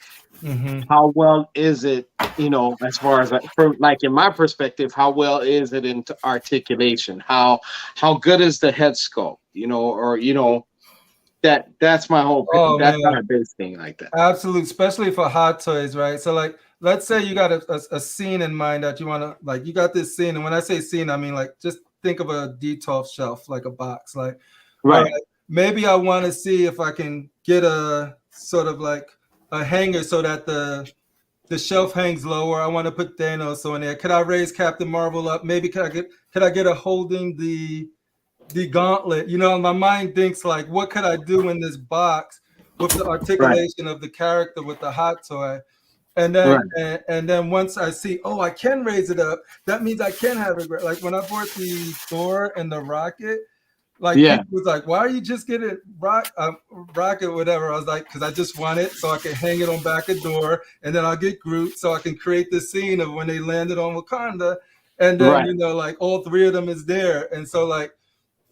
How well is it, as far as like in my perspective, how well is it in articulation? How good is the head sculpt? That's my whole. Oh, that's man. my big thing like that. Absolutely, especially for Hot Toys, right? So like, let's say you got a scene in mind that you want to, like, you got this scene, and when I say scene, I mean like just think of a D12 shelf, like a box, like Right. Maybe I want to see if I can get a sort of like a hanger so that the shelf hangs lower. I want to put Thanos on there. Could I raise Captain Marvel up? Maybe could I get a holding the gauntlet? My mind thinks like, what could I do in this box with the articulation of the character with the hot toy? And then and then once I see, I can raise it up, that means I can have it. Like when I bought the Thor and the Rocket, like people was like, why are you just getting Rocket, whatever? I was like, because I just want it so I can hang it on back a door, and then I'll get Groot so I can create the scene of when they landed on Wakanda, and then like all three of them is there, and so like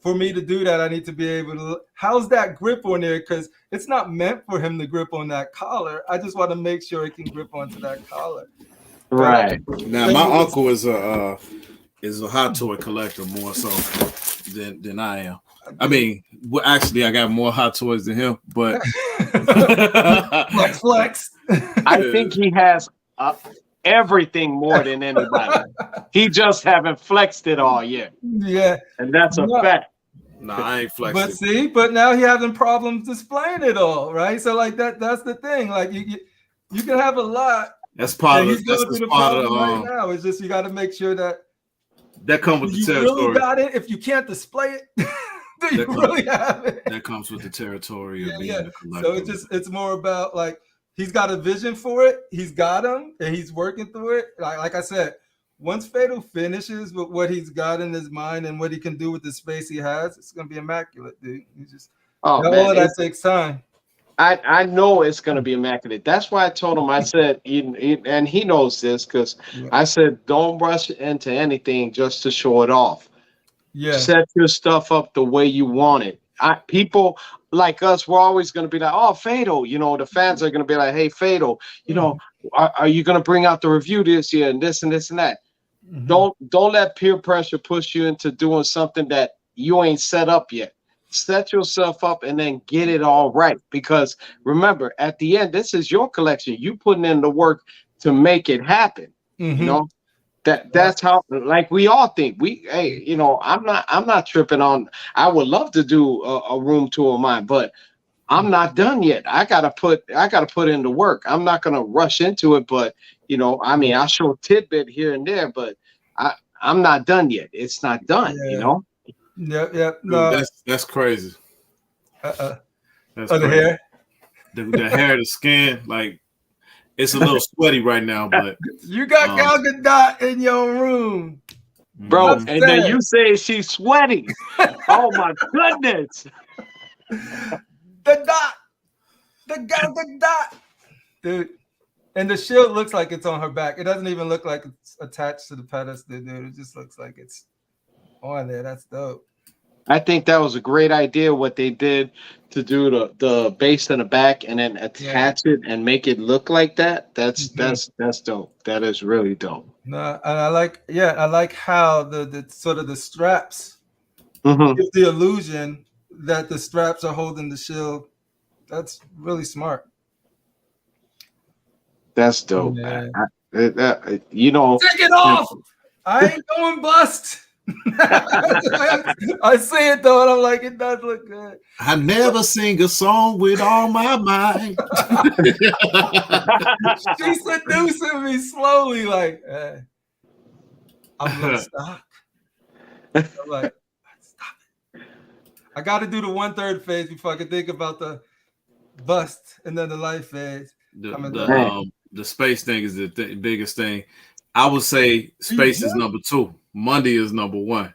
for me to do that, I need to be able to. How's that grip on there? Because it's not meant for him to grip on that collar. I just want to make sure he can grip onto that collar. Right. Now my uncle is a hot toy collector more so than I am. I mean, actually, I got more hot toys than him, but flex. I think he has everything more than anybody. He just haven't flexed it all yet. Yeah, and that's a fact. No, I ain't flexing. But now he having problems displaying it all, right? So like that's the thing. Like you can have a lot. That's part of right now. It's just you got to make sure that comes with the territory. Really got it. If you can't display it, do you really have it? That comes with the territory of being a collector. So it's more about like he's got a vision for it. He's got them, and he's working through it. Like I said, once Fatal finishes with what he's got in his mind and what he can do with the space he has, it's gonna be immaculate, dude. You just all of that takes time. I know it's going to be immaculate. That's why I told him, I said, and he knows this, because I said, don't rush into anything just to show it off. Yeah. Set your stuff up the way you want it. People like us, we're always going to be like, oh, Fatal. The fans are going to be like, hey, Fatal, are you going to bring out the review this year and this and this and that? Mm-hmm. Don't let peer pressure push you into doing something that you ain't set up yet. Set yourself up and then get it all right. Because remember, at the end, this is your collection. You putting in the work to make it happen. Mm-hmm. That's how, like we all think. I'm not tripping on. I would love to do a room tour of mine, but I'm not done yet. I gotta put in the work. I'm not gonna rush into it, but I'll show a tidbit here and there, but I'm not done yet. It's not done, Yeah. No. That's crazy. That's crazy. The hair, the hair, the skin, like it's a little sweaty right now. But you got Gal Gadot in your room, bro, and then you say she's sweaty. Oh my goodness! The Gal Gadot, dude. And the shield looks like it's on her back. It doesn't even look like it's attached to the pedestal, dude. It just looks like it's on there. That's dope. I think that was a great idea what they did to do the base in the back and then attach it and make it look like that. That's dope. That is really dope. No, and I like how the sort of the straps give the illusion that the straps are holding the shield. That's really smart. That's dope. Yeah. Take it off. I ain't going bust. I see it though, and I'm like, it does look good. I never sing a song with all my mind. She's seducing me slowly, like, I'm gonna stop. I'm like, stop it. I got to do the 1/3 phase before I can think about the bust and then the life phase. The space thing is the biggest thing. I would say space is number 2. Monday is number 1.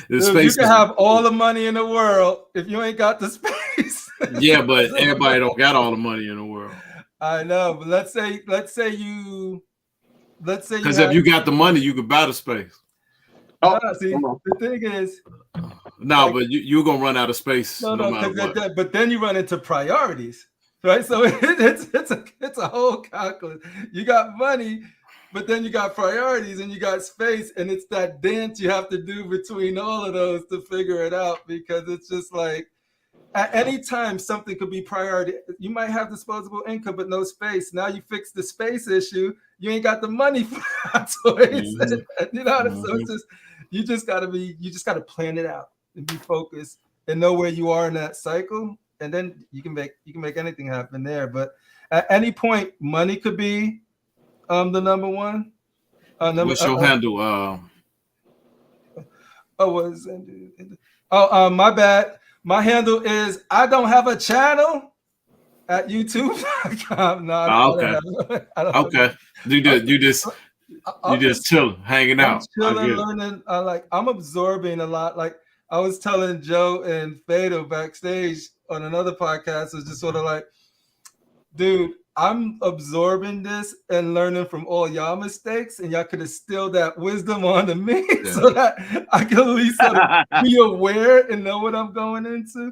You can have all the money in the world if you ain't got the space. Yeah, but everybody don't got all the money in the world. I know, but let's say because if you got the money, you could buy the space. The thing is, but you're gonna run out of space. But then you run into priorities. right? So it's a whole calculus. You got money, but then you got priorities and you got space, and it's that dance you have to do between all of those to figure it out, because it's just like at any time something could be priority. You might have disposable income but no space. Now you fix the space issue, you ain't got the money for toys. You know, so it's just you just gotta plan it out and be focused and know where you are in that cycle, and then you can make anything happen there. But at any point, money could be the number one. What's your handle? My bad. My handle is I don't have a channel at YouTube.com. No, okay. You just chilling, hanging out. Chilling, learning. I'm absorbing a lot. Like I was telling Joe and Fado backstage on another podcast, was just sort of like, dude, I'm absorbing this and learning from all y'all mistakes, and y'all could instill that wisdom onto me so that I can at least sort of be aware and know what I'm going into.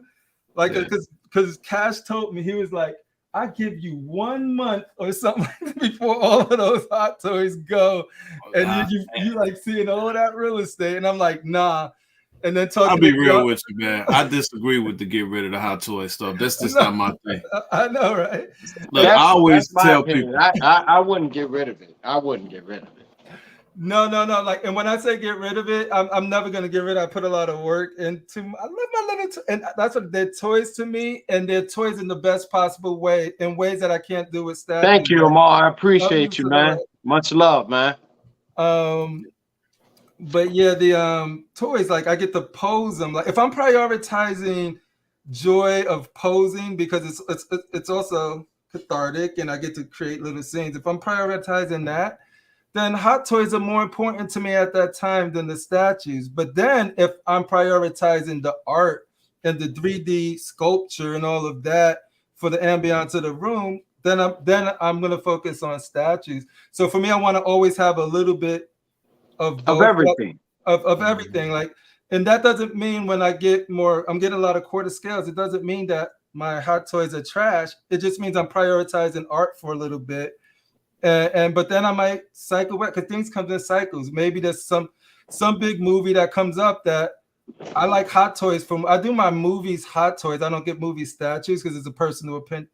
Like, because Cash told me, he was like, I give you 1 month or something before all of those hot toys go. And you like seeing all of that real estate. And I'm like, nah. And then I'll be real with you, man. I disagree with the get rid of the hot toy stuff. That's just not my thing. I know, right? Look, I always tell people I wouldn't get rid of it. No. Like, and when I say get rid of it, I'm never gonna get rid of it. I put a lot of work into. I love my little, and that's what they're toys to me, and they're toys in the best possible way, in ways that I can't do with staff. Thank you, Amar. I appreciate you, man. Much love, man. But yeah, the toys, like I get to pose them. Like if I'm prioritizing joy of posing, because it's also cathartic and I get to create little scenes. If I'm prioritizing that, then hot toys are more important to me at that time than the statues. But then if I'm prioritizing the art and the 3D sculpture and all of that for the ambiance of the room, then I'm gonna focus on statues. So for me, I want to always have a little bit of everything. Of everything. Like, and that doesn't mean when I get more, I'm getting a lot of quarter scales. It doesn't mean that my hot toys are trash. It just means I'm prioritizing art for a little bit. But then I might cycle back, because things come in cycles. Maybe there's some big movie that comes up that I like hot toys from. I do my movies hot toys. I don't get movie statues because it's a personal opinion.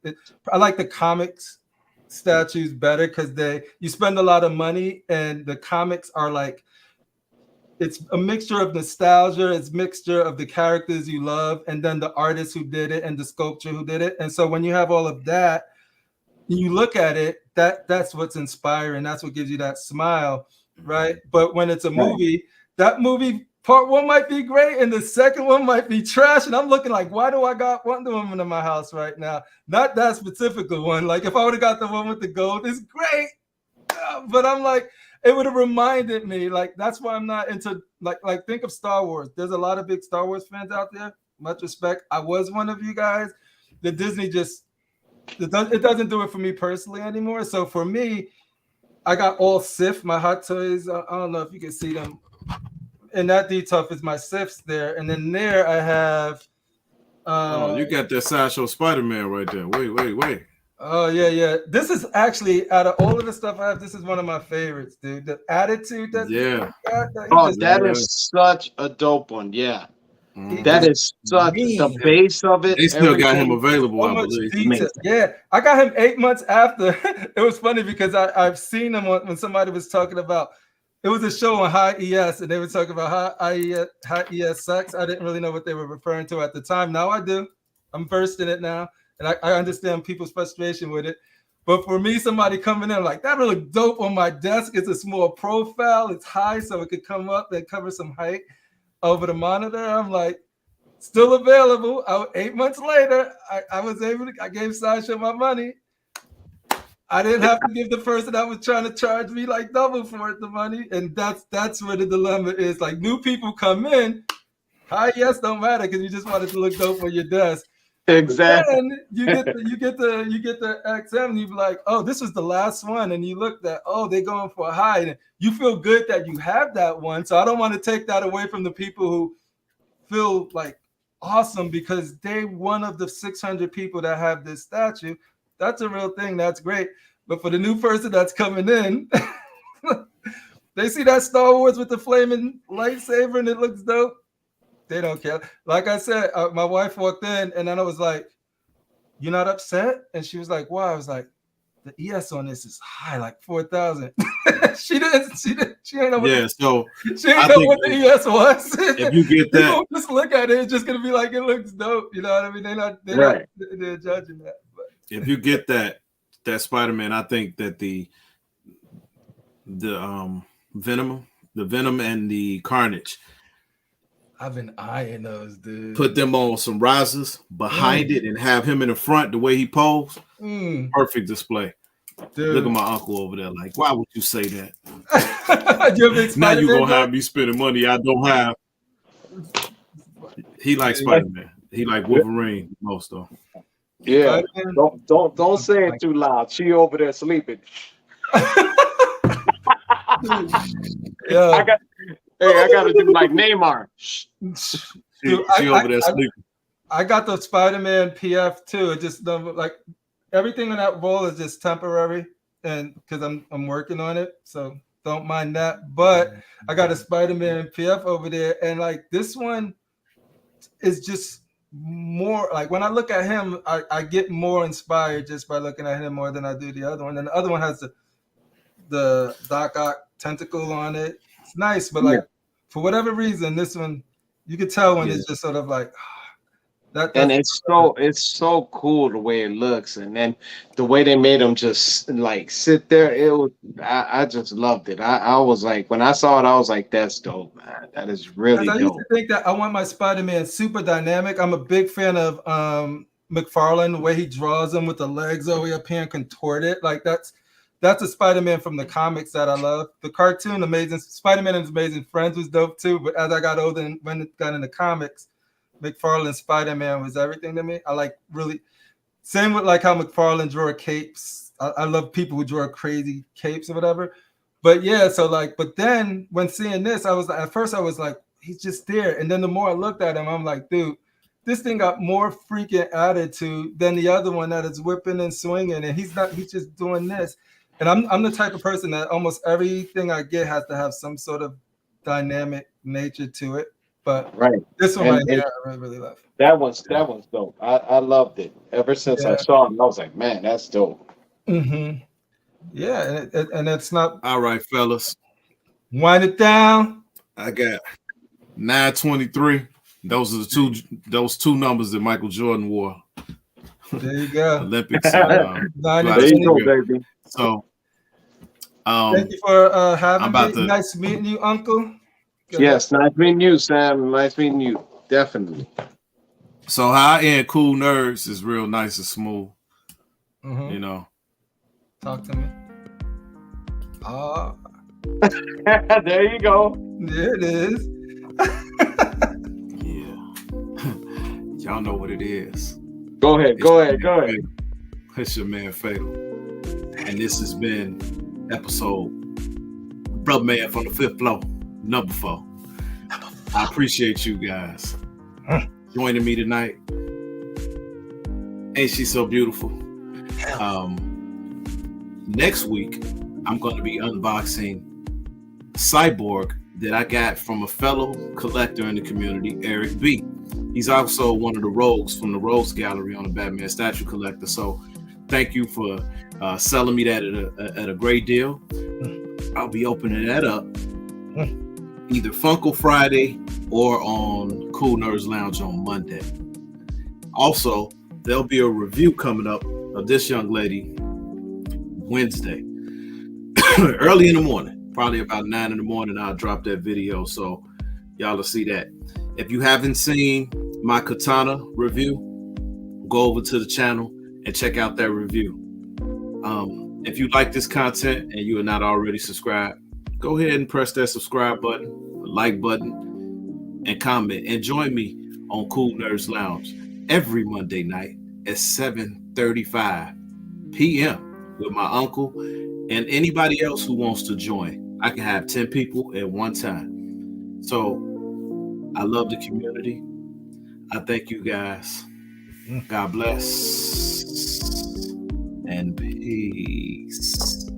I like the comics statues better because you spend a lot of money, and the comics are like, it's a mixture of nostalgia, it's a mixture of the characters you love, and then the artist who did it and the sculpture who did it. And so when you have all of that, you look at it, that's what's inspiring. That's what gives you that smile, right? But when it's a movie, that movie part one might be great and the second one might be trash. And I'm looking like, why do I got Wonder Woman in my house right now? Not that specific one. Like if I would have got the one with the gold, it's great. But I'm like, it would have reminded me, like, that's why I'm not into, like think of Star Wars. There's a lot of big Star Wars fans out there. Much respect. I was one of you guys. The Disney it doesn't do it for me personally anymore. So for me, I got all Sif, my hot toys. I don't know if you can see them. And that detail is my Sifs there. And then there I have. You got that Sideshow Spider-Man right there. Wait. Oh, yeah. This is actually, out of all of the stuff I have, this is one of my favorites, dude. The attitude that that is such a dope one. Yeah. That is such the base of it. They still got him available, I believe. Yeah, I got him 8 months after. It was funny because I've seen him when somebody was talking about, it was a show on High ES, and they were talking about High ES sucks. I didn't really know what they were referring to at the time. Now I do. I'm versed in it now, and I understand people's frustration with it. But for me, somebody coming in like, that really look dope on my desk. It's a small profile. It's high, so it could come up and cover some height over the monitor. I'm like, still available. 8 months later, I was able to, I gave Sideshow my money. I didn't have to give the person that was trying to charge me like double for it the money. And that's where the dilemma is. Like, new people come in, high yes don't matter because you just wanted to look dope on your desk. Exactly. And you get the XM and you be like, oh, this was the last one. And you look at, oh, they're going for a high. And you feel good that you have that one. So I don't want to take that away from the people who feel like awesome because they one of the 600 people that have this statue. That's a real thing. That's great. But for the new person that's coming in, they see that Star Wars with the flaming lightsaber and it looks dope. They don't care. Like I said, my wife walked in and then I was like, "You're not upset?" And she was like, "Why?" I was like, "The ES on this is high, like 4,000." She didn't know what she didn't know what the ES was. If you get that, just look at it, it's just gonna be like it looks dope. You know what I mean? They're judging that. But if you get that Spider-Man, I think that the Venom and the Carnage, I've been eyeing those, dude. Put them on some risers behind it and have him in the front the way he posed. Perfect display. Dude. Look at my uncle over there. Like, why would you say that? Now you're gonna have me spending money I don't have. He likes Spider-Man. He like Wolverine most though. Yeah. Don't say it too loud. She over there sleeping. Yeah. I gotta do like Neymar. Dude, she over there sleeping. I got the Spider-Man PF too. It just like everything in that role is just temporary, and because I'm working on it, so don't mind that. But I got a Spider-Man PF over there, and like this one is just more like when I look at him, I get more inspired just by looking at him more than I do the other one. And the other one has the Doc Ock tentacle on it. It's nice, but like for whatever reason, this one you could tell when it's just sort of like that. And it's so cool the way it looks, and then the way they made him just like sit there. It was I just loved it. I was like, when I saw it, I was like, that's dope, man. That is really dope. I used to think that I want my Spider-Man super dynamic. I'm a big fan of McFarlane, the way he draws them with the legs all the way up here and contorted. Like that's a Spider-Man from the comics that I love. The cartoon, Amazing Spider-Man and His Amazing Friends was dope too. But as I got older and when it got in the comics, McFarlane Spider-Man was everything to me. I like really same with like how McFarlane drew capes. I love people who draw crazy capes or whatever. But yeah, so like, but then when seeing this, I was at first I was like, he's just there. And then the more I looked at him, I'm like, dude, this thing got more freaking attitude than the other one that is whipping and swinging, and he's just doing this. And I'm the type of person that almost everything I get has to have some sort of dynamic nature to it. But this one right here, I really love. That one's dope. I loved it. Ever since I saw it, I was like, man, that's dope. Mm-hmm. Yeah, and it's not. All right, fellas. Wind it down. I got 923. Those are those two numbers that Michael Jordan wore. There you go. Olympics. There you go, baby. So thank you for having me. Nice meeting you, Uncle. Yes, nice meeting you, Sam. Nice meeting you. Definitely. So how I end KoolNerdz is real nice and smooth. Mm-hmm. You know. Talk to me. There you go. There it is. Yeah. Y'all know what it is. Go ahead. It's your man Fatal. And this has been episode Brother Man from the 5th floor, number 4. I appreciate you guys joining me tonight. Ain't she so beautiful? Next week, I'm going to be unboxing Cyborg that I got from a fellow collector in the community, Eric B. He's also one of the rogues from the Rogues Gallery on the Batman Statue Collector. So thank you for selling me that at a great deal. I'll be opening that up either Funko Friday or on KoolNerdz Lounge on Monday. Also, there'll be a review coming up of this young lady Wednesday, early in the morning, probably about 9 in the morning. I'll drop that video, so y'all will see that. If you haven't seen my katana review, go over to the channel and check out that review. If you like this content and you are not already subscribed, go ahead and press that subscribe button, like button, and comment. And join me on KoolNerdz Lounge every Monday night at 7:35 p.m. with my uncle and anybody else who wants to join. I can have 10 people at one time. So I love the community. I thank you guys. God bless and peace.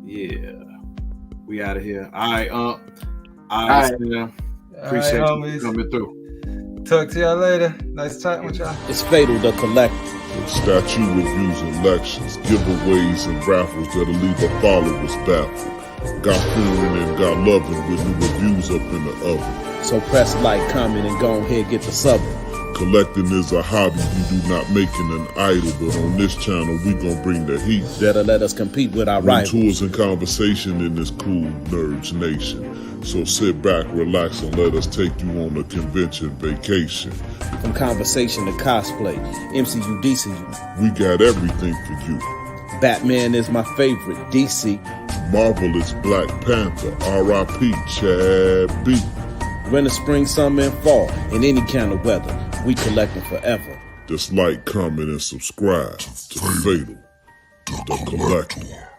Yeah, we out of here. All right, appreciate you coming through. Talk to y'all later. Nice chatting with y'all. It's Fatal, the collective. Statue reviews, elections, giveaways, and raffles that'll leave the followers baffled. Got fearing and got loving with new reviews up in the oven. So press like, comment, and go ahead get the subbing. Collecting is a hobby, we do not make it an idol, but on this channel we gon' bring the heat. That'll let us compete with our rivals. Tours and conversation in this cool nerds nation. So sit back, relax, and let us take you on a convention vacation. From conversation to cosplay, MCU, DCU. We got everything for you. Batman is my favorite, DC. Marvel is Black Panther, R.I.P. Chad B. Winter, spring, summer, and fall, in any kind of weather, we collecting forever. Just like, comment, and subscribe to Fatal, the Collector.